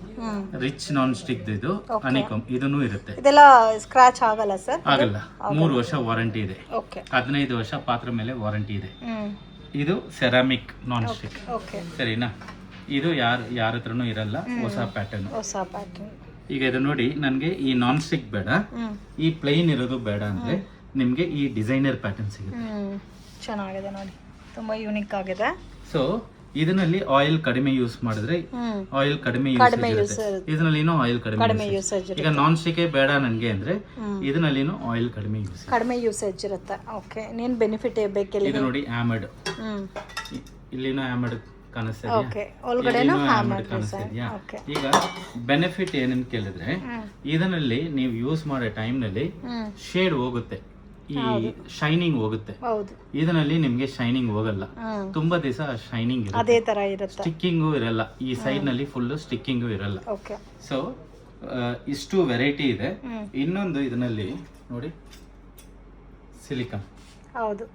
rich non stick. ಇದು ಅನಿಕಮ್, ಇದನ್ನು ಇರುತ್ತೆ. ಇದೆಲ್ಲ ಸ್ಕ್ರಾಚ್ ಆಗಲ್ಲ ಸರ್? ಆಗಲ್ಲ. 3 ವರ್ಷ ವಾರಂಟಿ ಇದೆ. ಓಕೆ. 15 ವರ್ಷ ಪಾತ್ರೆ ಮೇಲೆ ವಾರಂಟಿ ಇದೆ. ಇದು ಸೆರಾಮಿಕ್ ನಾನ್ ಸ್ಟಿಕ್. ಓಕೆ. ಸರಿನಾ? ಇದು ಯಾರ ಹತ್ರನೂ ಇರಲ್ಲ, ಹೊಸ ಪ್ಯಾಟರ್ನ್. ಈಗ ಇದು ನೋಡಿ, ನನಗೆ ಈ ನಾನ್ ಸ್ಟಿಕ್ ಬೇಡ, ಈ ಪ್ಲೈನ್ ಇರೋದು ಬೇಡ ಅಂದ್ರೆ ನಿಮ್ಗೆ ಈ ಡಿಸೈನರ್ ಪ್ಯಾಟರ್ನ್ ಸಿಗುತ್ತೆ. ಚೆನ್ನಾಗಿದೆ ನೋಡಿ, ತುಂಬಾ ಯೂನಿಕ್ ಆಗಿದೆ. ಸೊ ಇದರಲ್ಲಿ ಆಯಿಲ್ ಕಡಿಮೆ ಯೂಸ್ ಮಾಡಿದ್ರೆ ಆಯಿಲ್ ಕಡಿಮೆ ಯೂಸ್, ಇದರಲ್ಲಿ ಆಯಿಲ್ ಕಡಿಮೆ ಯೂಸೇಜ್. ಈಗ ನಾನ್ ಸ್ಟಿಕ್ ಬೇಡ ನನಗೆ ಅಂದ್ರೆ ಇದರಲ್ಲಿ ಆಯಿಲ್ ಕಡಿಮೆ ಯೂಸೇಜ್ ಇರುತ್ತೆ. ಓಕೆ. ಇನ್ನೇನು ಬೆನಿಫಿಟ್ ಬೇಕಿಲ್ಲ. ಇದು ನೋಡಿ ಆಮಡ್, ಇಲ್ಲಿನ ಆಮಡ್ ಕಾಣಿಸ್ತಿದ್ಯಾ? ಓಕೆ, ಒಳಗಡೆನೂ ಹ್ಯಾಮರ್ ಕಾಣಿಸ್ತಿದ್ಯಾ? ಓಕೆ. ಈಗ ಬೆನಿಫಿಟ್ ಏನಂತ ಕೇಳಿದ್ರೆ ಇದರಲ್ಲಿ ನೀವು ಯೂಸ್ ಮಾಡೋ ಟೈಮ್ನಲ್ಲಿ ಶೇಡ್ ಹೋಗುತ್ತೆ, ಈ ಶೈನಿಂಗ್ ಹೋಗುತ್ತೆ. ಹೌದು, ಇದರಲ್ಲಿ ನಿಮ್ಗೆ ಶೈನಿಂಗ್ ಹೋಗಲ್ಲ, ತುಂಬಾ ದಿವಸ ಶೈನಿಂಗ್ ಅದೇ ತರ ಇರುತ್ತೆ. ಸ್ಟಿಕ್ಕಿಂಗು ಇರಲ್ಲ, ಈ ಸೈಡ್ ನಲ್ಲಿ ಫುಲ್ ಸ್ಟಿಕ್ಕಿಂಗು ಇರಲ್ಲ. ಓಕೆ, ಸೊ ಇಷ್ಟು ವೆರೈಟಿ ಇದೆ. ಇನ್ನೊಂದು ಇದರಲ್ಲಿ ನೋಡಿ ಸಿಲಿಕಾನ್, ಹೌದು,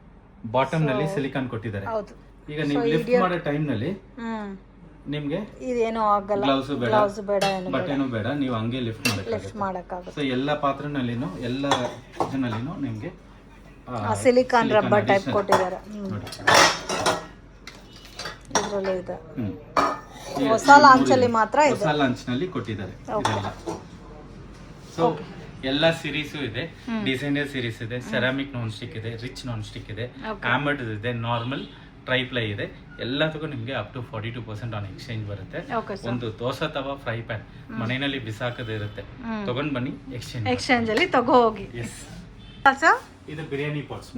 ಬಾಟಮ್ ನಲ್ಲಿ ಸಿಲಿಕಾನ್ ಕೊಟ್ಟಿದ್ದಾರೆ. ಹೌದು. ಈಗ ನೀವು ಲಿಫ್ಟ್ ಮಾಡೋ ಟೈಮ್ ನಲ್ಲಿ ನಿಮ್ಗೆ ಇದೇನು ಆಗಲ್ಲ, ಗ್ಲೌಸ್ ಬೇಡ, ಗ್ಲೌಸ್ ಬೇಡ, ಬಟ್ಟೆನೂ ಬೇಡ, ನೀವು ಹಂಗೆ ಲಿಫ್ಟ್ ಮಾಡಕ್ಕಾಗುತ್ತೆ. ಸೊ ಎಲ್ಲ ಪಾತ್ರನಲ್ಲಿನೂ ಎಲ್ಲ ಇದರಲ್ಲಿನೂ ನಿಮ್ಗೆ ಸಿಲಿಕಾನ್ ರಬ್ಬರ್ ಟೈಪ್ ಕೊಟ್ಟಿದ್ದಾರೆ. ಇದರಲ್ಲಿ ಇದೆ, ಹೊಸ ಲಾಂಚಲ್ಲಿ ಮಾತ್ರ ಇದೆ, ಹೊಸ ಲಾಂಚ್ ನಲ್ಲಿ ಕೊಟ್ಟಿದ್ದಾರೆ ಇದೆಲ್ಲ. ಸೊ ಎಲ್ಲ ಸೀರೀಸು ಇದೆ, ಡಿಸೈನರ್ ಸೀರೀಸ್ ಇದೆ, ಸೆರಾಮಿಕ್ ನಾನ್ ಸ್ಟಿಕ್ ಇದೆ, ರಿಚ್ ನಾನ್ ಸ್ಟಿಕ್ ಇದೆ, ಆಮರ್ಡ್ ಇದೆ, ನಾರ್ಮಲ್ ಟ್ರೈಪ್ಲೈ ಇದೆ. ಎಲ್ಲದಕ್ಕೂ ನಿಮಗೆ ಅಪ್ ಟು 42% ಆನ್ ಎಕ್ಸ್ಚೇಂಜ್ ಬರುತ್ತೆ. ಒಂದು ದೋಸೆ ತವಾ ಫ್ರೈ ಪ್ಯಾನ್ ಮನೆಯಲ್ಲಿ ಬಿಸಾಕದೇ ಇರುತ್ತೆ, ತಗೊಂಡ್ ಬನ್ನಿ, ಎಕ್ಸ್ಚೇಂಜ್ ಅಲ್ಲಿ ತಗೋ ಹೋಗಿ. ಇದು biryani pots,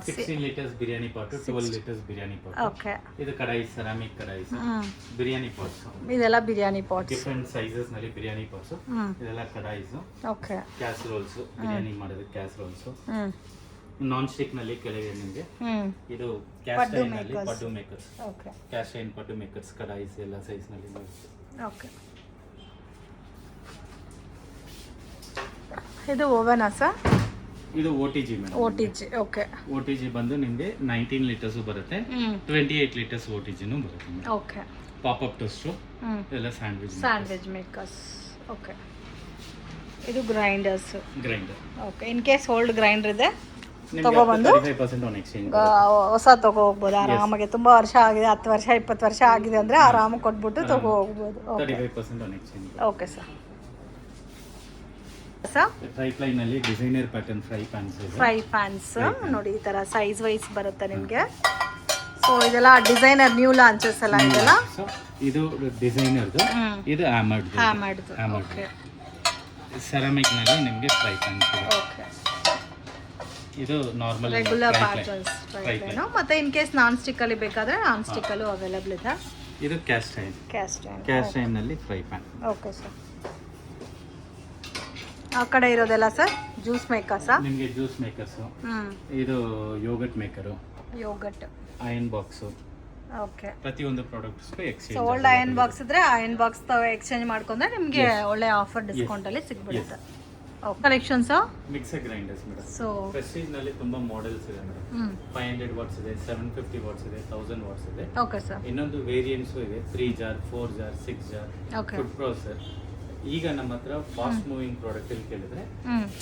16 litres biryani pot, 12 litres biryani pot. Okay, ಇದು ಕಡಾಯಿ, ಸೆರಾಮಿಕ್ ಕಡಾಯಿ, ಬಿರಿಯಾನಿ ಪಾಟ್ಸ್. ಇದೆಲ್ಲ ಬಿರಿಯಾನಿ ಪಾಟ್ಸ್, ಡಿಫರೆಂಟ್ ಸೈಜಸ್ ನಲ್ಲಿ ಬಿರಿಯಾನಿ ಪಾಟ್ಸ್. ಇದೆಲ್ಲ ಕಡಾಯಿಸ್. ಓಕೆ, ಕ್ಯಾಸರೋಲ್ಸ್, ಬಿರಿಯಾನಿ ಮಾಡೋದು ಕ್ಯಾಸರೋಲ್ಸ್. ನಾನ್ ಸ್ಟಿಕ್ ನಲ್ಲಿ ಕೆಳಗೆ ನಿಮಗೆ ಇದು ಕ್ಯಾಸ್ಟ್ ಐರನ್ ನಲ್ಲಿ ಪಡ್ಡು ಮೇಕರ್ಸ್. ಓಕೆ, ಕ್ಯಾಸ್ಟ್ ಐರನ್ ಪಡ್ಡು ಮೇಕರ್ಸ್, ಕಡಾಯಿಸ್ ಎಲ್ಲ ಸೈಜ್ ನಲ್ಲಿ ಬರುತ್ತೆ. ಓಕೆ. ಇದು ಓವನ್ ಸರ್? ಇದು OTG madam. OTG, okay. OTG ಬಂದು ನಿಮಗೆ 19 ಲೀಟರ್ಸ್ ಬರುತ್ತೆ, 28 ಲೀಟರ್ಸ್ OTG ನು ಬರುತ್ತೆ. ಓಕೆ. ಪಾಪ್ ಅಪ್ ಟೋಸ್ಟ್, ಎಲ್ಲ ಸ್ಯಾಂಡ್ವಿಚ್ ಮೇಕರ್ಸ್. ಓಕೆ. ಇದು grinders. Grinder. Okay. In case old grinder ಇದೆ ತಗೊಬಂದು 35% ಆನ್ ಎಕ್ಸ್ಚೇಂಜ್ ಹೊಸ ತಗೋ ಹೋಗ್ಬೋದು ಆರಾಮಾಗಿ. ತುಂಬಾ ವರ್ಷ ಆಗಿದೆ, 10 ವರ್ಷ 20 ವರ್ಷ ಆಗಿದೆ ಅಂದ್ರೆ ಆರಾಮಾಗಿ ಕೊಟ್ಬಿಟ್ಟು ತಗೋ ಹೋಗ್ಬೋದು. 35% on exchange. Okay sir. Fry PAN ನಲ್ಲಿ ಡಿಸೈನರ್ ಪ್ಯಾಟರ್ನ್ ಫ್ರೈ ಪ್ಯಾನ್ಸ್ ಇದೆ. ಫ್ರೈ ಪ್ಯಾನ್ಸ್ ನೋಡಿ, ಈ ತರ ಸೈಜ್ ವೈಸ್ ಬರುತ್ತೆ ನಿಮಗೆ. ಸೊ ಇದೆಲ್ಲ ಡಿಸೈನರ್ ನ್ಯೂ ಲಾಂಚಸ್ ಎಲ್ಲ ಇದೆಲ್ಲ. ಸೊ ಇದು ಡಿಸೈನರ್ದು, ಇದು ಹ್ಯಾಮರ್ಡ್. ಓಕೆ. ಸೆರಾಮಿಕ್ ನಲ್ಲಿ ನಿಮಗೆ ಫ್ರೈ ಪ್ಯಾನ್ಸ್ ಇದೆ. ಓಕೆ. ಇದು normal regular patterns fry PAN. ಮತ್ತೆ ಇನ್ ಕೇಸ್ ನಾನ್ ಸ್ಟಿಕ್ ಅಲ್ಲಿ ಬೇಕಾದ್ರೆ ನಾನ್ ಸ್ಟಿಕ್ ಅಲ್ಲೂ ಅವೈಲೇಬಲ್ ಇದೆ. ಇದು ಕ್ಯಾಸ್ಟ್ ಐರನ್ ನಲ್ಲಿ ಫ್ರೈ ಪ್ಯಾನ್. Okay sir. ಆ ಕಡೆ ಇರೋದೆಲ್ಲ ಸರ್ ಜ್ಯೂಸ್ ಮೇಕರ್ಸ್. ನಿಮಗೆ ಜ್ಯೂಸ್ ಮೇಕರ್ಸ್, ಇದು yogurt maker, yogurt, iron box. Okay. ಪ್ರತಿಯೊಂದು products exchange. So old iron box ಇದ್ರೆ ಐರನ್ ಬಾಕ್ಸ್ ಎಕ್ಸ್ಚೇಂಜ್ ಮಾಡ್ಕೊಂಡ್ರೆ ನಿಮಗೆ ಒಳ್ಳೆ ಆಫರ್ ಡಿಸ್ಕೌಂಟ್ ಅಲ್ಲಿ ಸಿಗ್ಬಿಡುತ್ತೆ. Okay. Collections mixer grinders madam. So Prestige ನಲ್ಲಿ ತುಂಬಾ ಮಾಡೆಲ್ಸ್ ಇದೆ ಮೇಡಮ್. 500 ವಾಟ್ಸ್ ಇದೆ, 750 ವಾಟ್ಸ್ ಇದೆ, 1000 ವಾಟ್ಸ್ ಇದೆ. Okay sir. ಇನ್ನೊಂದು ವೇರಿಯಂಟ್ಸ್ ಇದೆ, 3 jar, 4 jar, 6 jar. Okay. Food processor. ಈಗ ನಮ್ಮ ಹತ್ರ ಫಾಸ್ಟ್ ಮೂವಿಂಗ್ ಪ್ರಾಡಕ್ಟ್ ಅಲ್ಲಿ ಕೇಳಿದ್ರೆ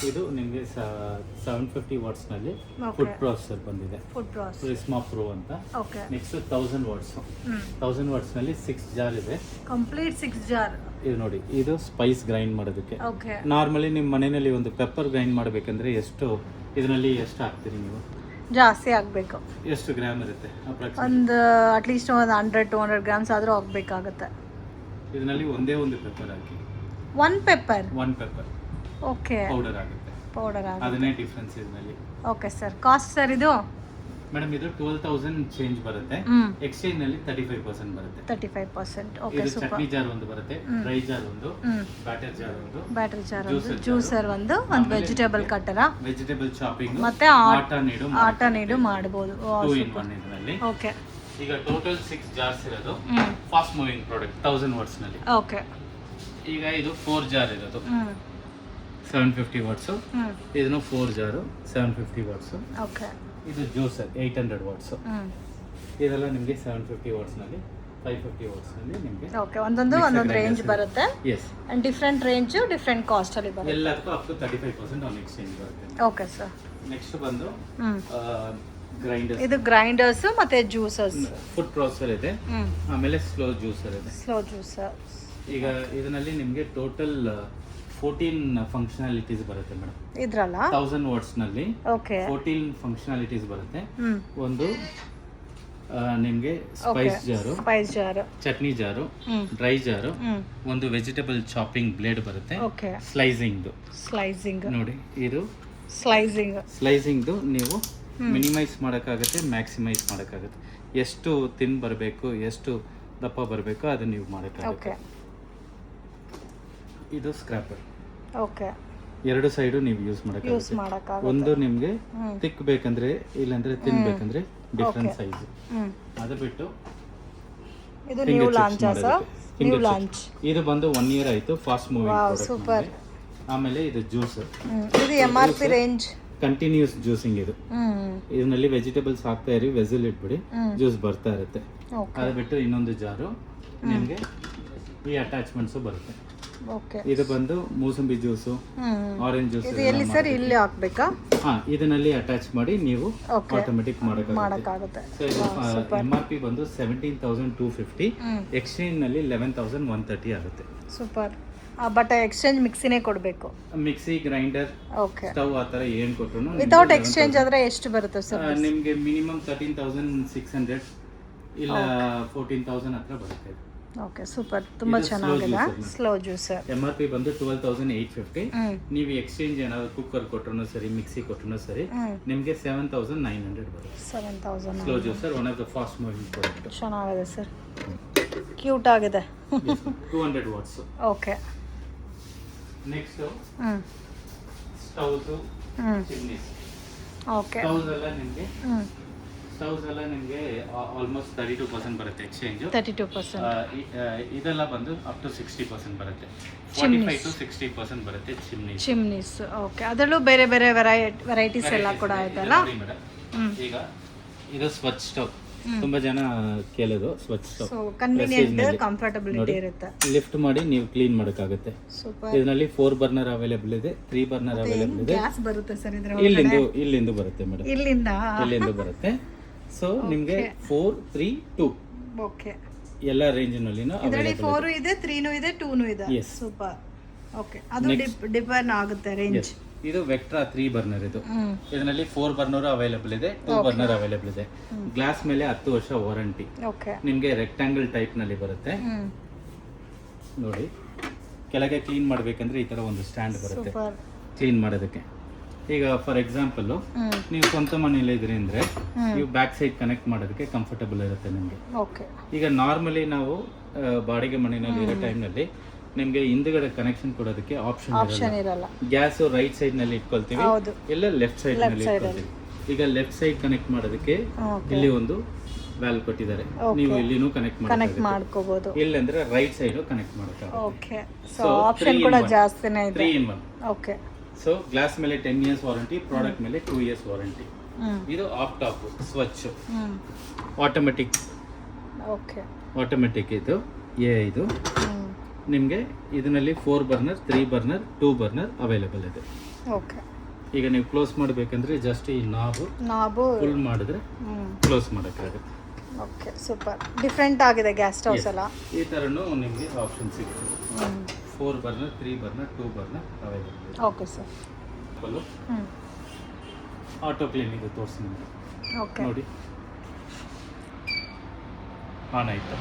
ಇದು ನಿಮಗೆ 750 ವಾಟ್ಸ್ ನಲ್ಲಿ ಫುಡ್ ಪ್ರಾಸೆಸರ್ ಬಂದಿದೆ, ಫುಡ್ ಪ್ರಾಸೆಸರ್ ಪ್ರಿಸ್ಮಾ ಪ್ರೋ ಅಂತ. ಓಕೆ. ನೆಕ್ಸ್ಟ್ 1000 ವಾಟ್ಸ್, 1000 ವಾಟ್ಸ್ ನಲ್ಲಿ 6 ಜಾರ್ ಇದೆ, ಕಂಪ್ಲೀಟ್ 6 ಜಾರ್. ಇದು ನೋಡಿ, ಇದು ಸ್ಪೈಸ್ ಗ್ರೈಂಡ್ ಮಾಡೋದಕ್ಕೆ. ಓಕೆ. ನಾರ್ಮಲಿ ನಿಮ್ಮ ಮನೆಯಲ್ಲಿ ಒಂದು ಪೆಪ್ಪರ್ ಗ್ರೈಂಡ್ ಮಾಡಬೇಕಂದ್ರೆ ಇದರಲ್ಲಿ ಎಷ್ಟು ಹಾಕ್ತೀರಿ ನೀವು? ಜಾಸ್ತಿ ಆಗಬೇಕು. ಎಷ್ಟು ಗ್ರಾಮ್ ಇರುತ್ತೆ? ಒಂದು ಅಟ್ಲೀಸ್ಟ್ ಒಂದು 100-200 ಗ್ರಾಮ್ಸ್ ಆದರೂ ಆಗಬೇಕಾಗುತ್ತೆ. ಇದರಲ್ಲಿ ಒಂದೇ ಒಂದು ಪೆಪ್ಪರ್ ಹಾಕಿ, ಒನ್ ಪೆಪ್ಪರ್ ಓಕೆ, ಪೌಡರ್ ಆಗುತ್ತೆ. ಅದನ್ನೇ ಡಿಫರೆನ್ಸ್ ಇದರಲ್ಲಿ. Okay sir. ಕಾಸ್ಟ್ ಸರ್ ಇದು ಮೇಡಮ್ ಇದು 12,000 ಚೇಂಜ್ ಬರುತ್ತೆ. ಎಕ್ಸ್ಚೇಂಜ್ ನಲ್ಲಿ 35% ಬರುತ್ತೆ. 35%. ಓಕೆ. ಇದು ಸೂಪರ್. ಚಟ್ನಿ ಜಾರ್ ಒಂದು ಬರುತ್ತೆ, ಡ್ರೈ ಜಾರ್ ಒಂದು, ಬ್ಯಾಟರ್ ಜಾರ್ ಒಂದು, ಜ್ಯೂಸರ್ ಒಂದು ವೆಜಿಟೇಬಲ್ ಕಟ್ಟರ, ವೆಜಿಟೇಬಲ್ ಚಾಪಿಂಗ್, ಮತ್ತೆ ಆಟ ನೀಡು ಮಾಡಬಹುದು. ಓಕೆ. ಈಗ ಟೋಟಲ್ 6 ಜಾರ್ಸ್ ಇರೋದು ಫಾಸ್ಟ್ ಮೂವಿಂಗ್ ಪ್ರಾಡಕ್ಟ್ 1000 ವಾಟ್ಸ್ ನಲ್ಲಿ. ಓಕೆ. ಈಗ ಇದು 4 ಜಾರ್ ಇರೋದು 750 ವಾಟ್ಸ್. ಇದನ್ನು 4 ಜಾರು 750 ವಾಟ್ಸ್. ಓಕೆ. ಇದು ಜ್ಯೂಸರ್ 800 ವಾಟ್ಸ್. ಇದೆಲ್ಲ ನಿಮಗೆ 750 ವಾಟ್ಸ್ ನಲ್ಲಿ, 550 ವಾಟ್ಸ್ ನಲ್ಲಿ ನಿಮಗೆ. ಓಕೆ. ಒಂದೊಂದು ರೇಂಜ್ ಬರುತ್ತೆ. Yes. And different range different cost ಅಲ್ಲಿ ಬರುತ್ತೆ. ಎಲ್ಲದಕ್ಕೂ ಅಪ್ ಟು 35% ಆನ್ ಎಕ್ಸ್ಚೇಂಜ್ ಬರುತ್ತೆ. Okay sir. ನೆಕ್ಸ್ಟ್ ಬಂದು ಗ್ರೈಂಡರ್ಸ್. ಇದು ಗ್ರೈಂಡರ್ಸ್ ಮತ್ತೆ ಜ್ಯೂಸರ್ಸ್. ಫುಡ್ ಪ್ರಾಸೆಸರ್ ಇದೆ, ಆಮೇಲೆ ಸ್ಲೋ ಜ್ಯೂಸರ್ ಇದೆ. ಈಗ ಇದರಲ್ಲಿ ನಿಮಗೆ ಟೋಟಲ್ 14 ಫಂಕ್ಷನಾಲಿಟೀಸ್ ಬರುತ್ತೆ ಮೇಡಮ್. ಇದ್ರಲ್ಲ 1000 ವಾಟ್ಸ್ ನಲ್ಲಿ. ಓಕೆ. 14 ಫಂಕ್ಷನಾಲಿಟೀಸ್ ಬರುತ್ತೆ. ಒಂದು ನಿಮಗೆ ಸ್ಪೈಸ್ ಜಾರು, ಚಟ್ನಿ ಜಾರು, ಡ್ರೈ ಜಾರು, ಒಂದು ವೆಜಿಟೇಬಲ್ ಚಾಪಿಂಗ್ ಬ್ಲೇಡ್ ಬರುತ್ತೆ. ಓಕೆ. ಸ್ಲೈಸಿಂಗ್ ನೋಡಿ, ಇದು ಸ್ಲೈಸಿಂಗ್ ನೀವು ಮಿನಿಮೈಸ್ ಮಾಡೋಕ್ಕಾಗುತ್ತೆ, ಮ್ಯಾಕ್ಸಿಮೈಸ್ ಮಾಡೋಕ್ಕಾಗುತ್ತೆ. ಎಷ್ಟು ತಿನ್ ಬರಬೇಕು, ಎಷ್ಟು ದಪ್ಪ ಬರಬೇಕು ಅದನ್ನ ನೀವು ಮಾಡೋಕ್ಕಾಗುತ್ತೆ. ಇದು ಸ್ಕ್ರಾಪರ್. ಓಕೆ, ಎರಡು ಸೈಡು ನೀವು ಯೂಸ್ ಮಾಡೋಕ್ಕಾಗುತ್ತೆ. ಒಂದು ನಿಮಗೆ ತಿಕ್ ಬೇಕಂದ್ರೆ, ಇಲ್ಲಾಂದ್ರೆ ತಿನ್ ಬೇಕಂದ್ರೆ ಡಿಫ್ರೆಂಟ್ ಸೈಜ್. ಅದು ಬಿಟ್ಟು ಇದು new launch sir, new launch. ಇದು ಬಂದು 1 year ಆಯ್ತು, ಫಾಸ್ಟ್ ಮೂವಿಂಗ್ ಸೂಪರ್. ಆಮೇಲೆ ಇದು ಜ್ಯೂಸ್, ಇದು MRP ರೇಂಜ್, ಕಂಟಿನ್ಯೂಸ್ ಜ್ಯೂಸಿಂಗ್. ಇದು ಇದರಲ್ಲಿ ವೆಜಿಟೇಬಲ್ಸ್ ಹಾಕ್ತಾ ಇರಿ, ವೆಸಲ್ ಇಟ್ಬಿಡಿ, ಜ್ಯೂಸ್ ಬರ್ತಾ ಇರುತ್ತೆ. ಅದು ಬಿಟ್ಟು ಇನ್ನೊಂದು ಜಾರು ನಿಮಗೆ ಈ ಅಟ್ಯಾಚ್ಮೆಂಟ್ಸ್ ಬರುತ್ತೆ. ಇದು ಬಂದು ಮೂಸಂಬಿ ಜ್ಯೂಸು, ಆರೆಂಜ್ ಜ್ಯೂಸ್. ಇದು ಎಲ್ಲಿ ಸರ್, ಇಲ್ಲಿ ಹಾಕ್ಬೇಕಾ? ಇದನ್ನಲ್ಲಿ ಅಟ್ಯಾಚ್ ಮಾಡಿ ನೀವು ಆಟೋಮೆಟಿಕ್ ಮಾಡಕ್ಕಾಗುತ್ತೆ. MRP ಬಂದು 17,250, ಎಕ್ಸ್ಚೇಂಜ್ ನಲ್ಲಿ 11,130 ಆಗುತ್ತೆ. ಸೂಪರ್. ಬಟ್ ಎಕ್ಸ್ಚೇಂಜ್ ಮಿಕ್ಸಿನೇ ಕೊಡಬೇಕು. ಮಿಕ್ಸಿ, ಗ್ರೈಂಡರ್, ಸ್ಟವ್ ಆ ಥರ ಏನು ಕೊಟ್ಟರು ವಿತೌಟ್ ಎಕ್ಸ್ಚೇಂಜ್ ಆದ್ರೆ ಎಷ್ಟು ಬರುತ್ತೆ ಸರ್? ನಿಮಗೆ ಮಿನಿಮಮ್ 13,600 ಇಲ್ಲ 14,000 ಹತ್ರ ಬರುತ್ತೆ. Okay, super. ತುಂಬಾ ಚೆನ್ನಾಗಿದೆ. Slow juicer. MRP ಬಂದು 12,850. ನೀವು ಎಕ್ಸ್ಚೇಂಜ್ ಏನಾದ್ರು ಕುಕ್ಕರ್ ಕೊಟ್ಟರು ಸರಿ, ಮಿಕ್ಸಿ ಕೊಟ್ಟರು ಸರಿ, ನಿಮಗೆ 7,900 ಬರುತ್ತೆ. 7,000. Slow juicer, one of the fast moving product. ಚೆನ್ನಾಗಿದೆ ಸರ್, ಕ್ಯೂಟ್ ಆಗಿದೆ. 200 watts. Okay. Next stoves, chimneys. Okay. Stoves ಎಲ್ಲ ನಿಮಗೆ ಆಲ್ಮೋಸ್ಟ್ 32% ಬರುತ್ತೆ ಎಕ್ಸ್ಚೇಂಜ್. 32%. ಇದೆಲ್ಲ ಬಂದು ಅಪ್ ಟು 60% ಬರುತ್ತೆ. 45 to 60% ಬರುತ್ತೆ ಚಿಮ್ನೀಸ್. ಓಕೆ. ಅದರಲ್ಲೂ ಬೇರೆ ಬೇರೆ ವೆರೈಟೀಸ್ ಎಲ್ಲ ಕೂಡ ಆಯ್ತಲ್ಲ. ಈಗ ಇದು ಸ್ವಚ್ ಸ್ಟವ್, ತುಂಬಾ ಜನ ಕೇಳೋದು ಸ್ವಚ್ ಸ್ಟವ್. ಸೊ ಕನ್ವೀನಿಯಂಟ್, ಕಂಫರ್ಟಬಿಲಿಟಿ ಇರುತ್ತೆ. ಲಿಫ್ಟ್ ಮಾಡಿ ನೀವು ಕ್ಲೀನ್ ಮಾಡೋಕ್ಕಾಗುತ್ತೆ. ಸೂಪರ್. ಇದರಲ್ಲಿ 4 ಬರ್ನರ್ ಅವೈಲೇಬಲ್ ಇದೆ, 3 ಬರ್ನರ್ ಅವೈಲೇಬಲ್ ಇದೆ. ಗ್ಯಾಸ್ ಬರುತ್ತೆ ಸರ್ ಇದರ ಇಲ್ಲಿಂದ ಬರುತ್ತೆ ಮೇಡಮ್, ಇಲ್ಲಿಂದ ಬರುತ್ತೆ. ಸೊ ನಿಮಗೆ 4, 3, 2 ಓಕೆ ಎಲ್ಲ ರೇಂಜ್ ನಲ್ಲಿ ಇದರಲ್ಲಿ 4 ಇದೆ, 3 ಇದೆ, 2 ಇದೆ. ಸೂಪರ್. ಓಕೆ. ಅದು ಡಿಪೆಂಡ್ ಆಗುತ್ತೆ ರೇಂಜ್. ಇದು ವೆಕ್ಟ್ರಾ 3 ಬರ್ನರ್. ಇದು ಇದರಲ್ಲಿ 4 ಬರ್ನರ್ ಅವೈಲೇಬಲ್ ಇದೆ, 2 ಬರ್ನರ್ ಅವೈಲೇಬಲ್ ಇದೆ. ಗ್ಲಾಸ್ ಮೇಲೆ 10 ವರ್ಷ ವಾರಂಟಿ. ನಿಮಗೆ ರೆಕ್ಟಾಂಗಲ್ ಟೈಪ್ ನಲ್ಲಿ ಬರುತ್ತೆ ನೋಡಿ. ಕೆಳಗೆ ಕ್ಲೀನ್ ಮಾಡ್ಬೇಕಂದ್ರೆ ಈ ತರ ಒಂದು ಸ್ಟ್ಯಾಂಡ್ ಬರುತ್ತೆ ಕ್ಲೀನ್ ಮಾಡೋದಕ್ಕೆ. ಈಗ ಫಾರ್ ಎಕ್ಸಾಂಪಲ್ ನೀವು ಸ್ವಂತ ಮನೆಯಲ್ಲಿ ಇದ್ರಿ ಅಂದ್ರೆ ನೀವು ಬ್ಯಾಕ್ ಸೈಡ್ ಕನೆಕ್ಟ್ ಮಾಡೋದಕ್ಕೆ ಕಂಫರ್ಟಬಲ್ ಇರುತ್ತೆ ನಿಮಗೆ. ಈಗ ನಾರ್ಮಲಿ ನಾವು ಬಾಡಿಗೆ ಮನೆಯಲ್ಲಿ ಇರೋ ಟೈಮ್ನಲ್ಲಿ ನಿಮಗೆ ಹಿಂದ್ಗಡೆ ಕನೆಕ್ಷನ್ ಕೊಡೋದಕ್ಕೆ ಆಪ್ಷನ್ ಇರಲ್ಲ. ಗ್ಯಾಸ್ ರೈಟ್ ಸೈಡ್ ನಲ್ಲಿ ಇಟ್ಕೊಳ್ತೀವಿ, ಇಲ್ಲ ಲೆಫ್ಟ್ ಸೈಡ್ ನಲ್ಲಿ ಇಟ್ಕೊಳ್ತೀವಿ. ಈಗ ಲೆಫ್ಟ್ ಸೈಡ್ ಕನೆಕ್ಟ್ ಮಾಡೋದಕ್ಕೆ ಇಲ್ಲಿ ಒಂದು ವ್ಯಾಲ್ ಕೊಟ್ಟಿದ್ದಾರೆ, ನೀವು ಇಲ್ಲಿನೂ ಕನೆಕ್ಟ್ ಮಾಡ್ಕೋಬಹುದು. ಇಲ್ಲಂದ್ರೆ ರೈಟ್ ಸೈಡ್ ಕನೆಕ್ಟ್ ಮಾಡೋಕೆ. ಸೊ ಆಪ್ಷನ್ ಕೂಡ ಜಾಸ್ತಿನೇ ಇದೆ. 3 in 1. ಓಕೆ. ಸೊ ಗ್ಲಾಸ್ ಮೇಲೆ 10 years ವಾರಂಟಿ, ಪ್ರಾಡಕ್ಟ್ ಮೇಲೆ 2 years ವಾರಂಟಿ. ಇದು ಆಫ್ ಟಾಪ್ ಸ್ವಚ್ ಆಟೋಮೆಟಿಕ್. ಓಕೆ. ಆಟೋಮೆಟಿಕ್ ಇದು ಇದು ನಿಮಗೆ ಇದರಲ್ಲಿ 4 ಬರ್ನರ್, 3 ಬರ್ನರ್, 2 ಬರ್ನರ್ ಅವೈಲೇಬಲ್ ಇದೆ. ಓಕೆ. ಈಗ ನೀವು ಕ್ಲೋಸ್ ಮಾಡಬೇಕಂದ್ರೆ ಜಸ್ಟ್ ಈ ನಾಬ್ ಫುಲ್ ಮಾಡಿದ್ರೆ ಕ್ಲೋಸ್ ಮಾಡೋಕ್ಕಾಗುತ್ತೆ. Okay, super. ಡಿಫರೆಂಟ್ ಆಗಿದೆ ಗ್ಯಾಸ್ ಸ್ಟವ್ಸ್ ಎಲ್ಲ. ಈ ತರನು ನಿಮಗೆ ಆಪ್ಷನ್ ಸಿಗುತ್ತೆ. 4 ಬರ್ನರ್, 3 ಬರ್ನರ್, 2 ಬರ್ನರ್ ಅವೈಲೇಬಲ್ ಇದೆ. Okay sir. ಆಟೋ ಕ್ಲೀನ್ ಇದು ತೋರಿಸಿ ನಿಮಗೆ. ಓಕೆ. ನೋಡಿ ಆನ್ ಆಯ್ತು.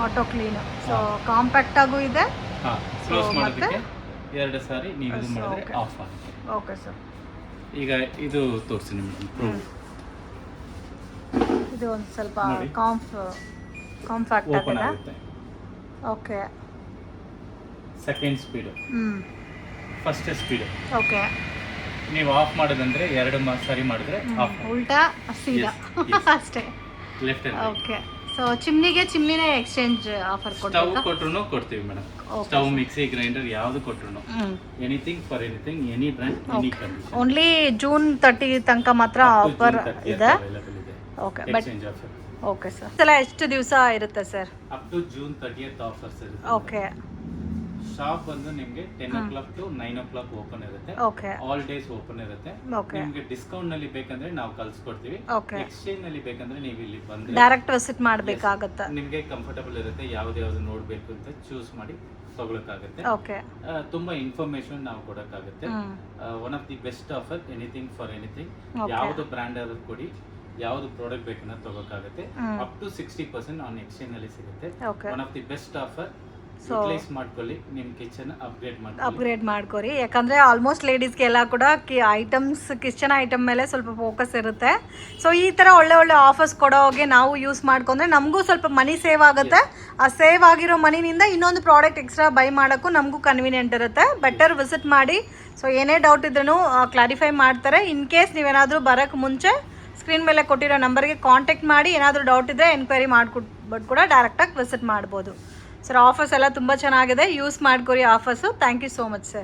Auto clean. ಸೊ ಕಾಂಪ್ಯಾಕ್ಟ್ ಆಗೂ ಇದೆ. ಕ್ಲೋಸ್ ಮಾಡೋದಕ್ಕೆ 2 ಸಾರಿ ನೀವು ಇದು ಮಾಡಿದ್ರೆ ಆಫ್ ಆಗುತ್ತೆ. Okay sir. ಈಗ ಇದು ತೋರಿಸಿ ನಿಮಗೆ. ಇದು ಒಂದು ಸ್ವಲ್ಪ ಕಾಂಪ್ಯಾಕ್ಟ್ ಆಗಿದೆ. Okay. Second speed, first speed. Okay. ನೀವು ಆಫ್ ಮಾಡೋದಂದ್ರೆ 2 ಸಾರಿ ಮಾಡಿದ್ರೆ ಆಫ್. ಉಲ್ಟಾ ಸೀದಾ ಅಷ್ಟೇ. Left and. ಓಕೆ. ಸೊ ಚಿಮ್ನಿನೇ ಎಕ್ಸ್ಚೇಂಜ್ ಆಫರ್ ಕೊಟ್ರು ಕೊಡ್ತೀವಿ ಮೇಡಮ್. ಸ್ಟವ್, ಮಿಕ್ಸಿ, ಗ್ರೈಂಡರ್ ಯಾವ್ದು ಕೊಟ್ರು anything for anything, any brand, any condition. Only June 30 ತನಕ ಮಾತ್ರ ಆಫರ್ ಇದೆ. ಓಕೆ. ಬಟ್ ಓಕೆ ಸರ್, ಇದೆಲ್ಲ ಎಷ್ಟು ದಿವಸ ಇರುತ್ತೆ ಸರ್? Up to June 30th offers ಇರುತ್ತೆ. ಓಕೆ. ಶಾಪ್ ಬಂದು ನಿಮಗೆ 10 o'clock to 9 o'clock ಓಪನ್ ಇರುತ್ತೆ. ಓಕೆ. ಆಲ್ ಡೇಸ್ ಓಪನ್ ಇರುತ್ತೆ. ನಿಮಗೆ ಡಿಸ್ಕೌಂಟ್ ನಲ್ಲಿ ಬೇಕಂದ್ರೆ ನಾವು ಕಳ್ಸಿಕೊಡ್ತೀವಿ. ಎಕ್ಸ್ಚೇಂಜ್ ನಲ್ಲಿ ಬೇಕಂದ್ರೆ ನೀವು ಇಲ್ಲಿ ಬಂದು ಡೈರೆಕ್ಟ್ ವಿಸಿಟ್ ಮಾಡಬೇಕಾಗುತ್ತೆ. ನಿಮಗೆ ಕಂಫರ್ಟಬಲ್ ಇರುತ್ತೆ, ಯಾವ್ದು ನೋಡ್ಬೇಕು ಅಂತ ಚೂಸ್ ಮಾಡಿ ತಗೊಳಕ್ಕಾಗುತ್ತೆ. ಓಕೆ. ತುಂಬಾ ಇನ್ಫಾರ್ಮೇಶನ್ ನಾವು ಕೊಡಕ್ಕಾಗುತ್ತೆ. One of the best offer, anything for anything. ಯಾವ್ದು ಬ್ರ್ಯಾಂಡ್ ಆದ್ರೂ ಕೊಡಿ, ಯಾವ್ದು ಪ್ರಾಡಕ್ಟ್ ಬೇಕನ್ನ ತಗೋಕ್ಕಾಗುತ್ತೆ. ಅಪ್ ಟು 60% ಆನ್ ಎಕ್ಸ್ಚೇಂಜ್ ನಲ್ಲಿ ಸಿಗುತ್ತೆ. One of the best offer utilise ಮಾಡ್ಕೊಳ್ಳಿ, ನಿಮ್ಮ ಕಿಚನ್ ಅಪ್ಗ್ರೇಡ್ ಮಾಡ್ಕೊರಿ. ಯಾಕಂದರೆ ಆಲ್ಮೋಸ್ಟ್ ಲೇಡೀಸ್ಗೆಲ್ಲ ಕೂಡ ಕಿಚನ್ ಐಟಮ್ ಮೇಲೆ ಸ್ವಲ್ಪ ಫೋಕಸ್ ಇರುತ್ತೆ. ಸೊ ಈ ಥರ ಒಳ್ಳೆ ಒಳ್ಳೆ ಆಫರ್ಸ್ ಕೊಡೋಗೆ ನಾವು ಯೂಸ್ ಮಾಡ್ಕೊಂಡ್ರೆ ನಮಗೂ ಸ್ವಲ್ಪ ಮನಿ ಸೇವ್ ಆಗುತ್ತೆ. ಆ ಸೇವ್ ಆಗಿರೋ ಮನಿನಿಂದ ಇನ್ನೊಂದು ಪ್ರಾಡಕ್ಟ್ ಎಕ್ಸ್ಟ್ರಾ ಬೈ ಮಾಡೋಕ್ಕೂ ನಮಗೂ ಕನ್ವೀನಿಯೆಂಟ್ ಇರುತ್ತೆ. ಬೆಟರ್ ವಿಸಿಟ್ ಮಾಡಿ. ಸೊ ಏನೇ ಡೌಟ್ ಇದ್ರೂ ಕ್ಲಾರಿಫೈ ಮಾಡ್ತಾರೆ. ಇನ್ ಕೇಸ್ ನೀವೇನಾದರೂ ಬರೋಕ್ಕೆ ಮುಂಚೆ ಸ್ಕ್ರೀನ್ ಮೇಲೆ ಕೊಟ್ಟಿರೋ ನಂಬರ್ಗೆ ಕಾಂಟ್ಯಾಕ್ಟ್ ಮಾಡಿ ಏನಾದರೂ ಡೌಟ್ ಇದ್ದರೆ ಎನ್ಕ್ವೈರಿ ಮಾಡಿಕೊಟ್ಬಿಟ್ಟು ಕೂಡ ಡೈರೆಕ್ಟಾಗಿ ವಿಸಿಟ್ ಮಾಡ್ಬೋದು. ಸರ್ ಆಫರ್ಸ್ ಎಲ್ಲ ತುಂಬ ಚೆನ್ನಾಗಿದೆ, ಯೂಸ್ ಮಾಡ್ಕೊರಿ offers. Thank you so much sir.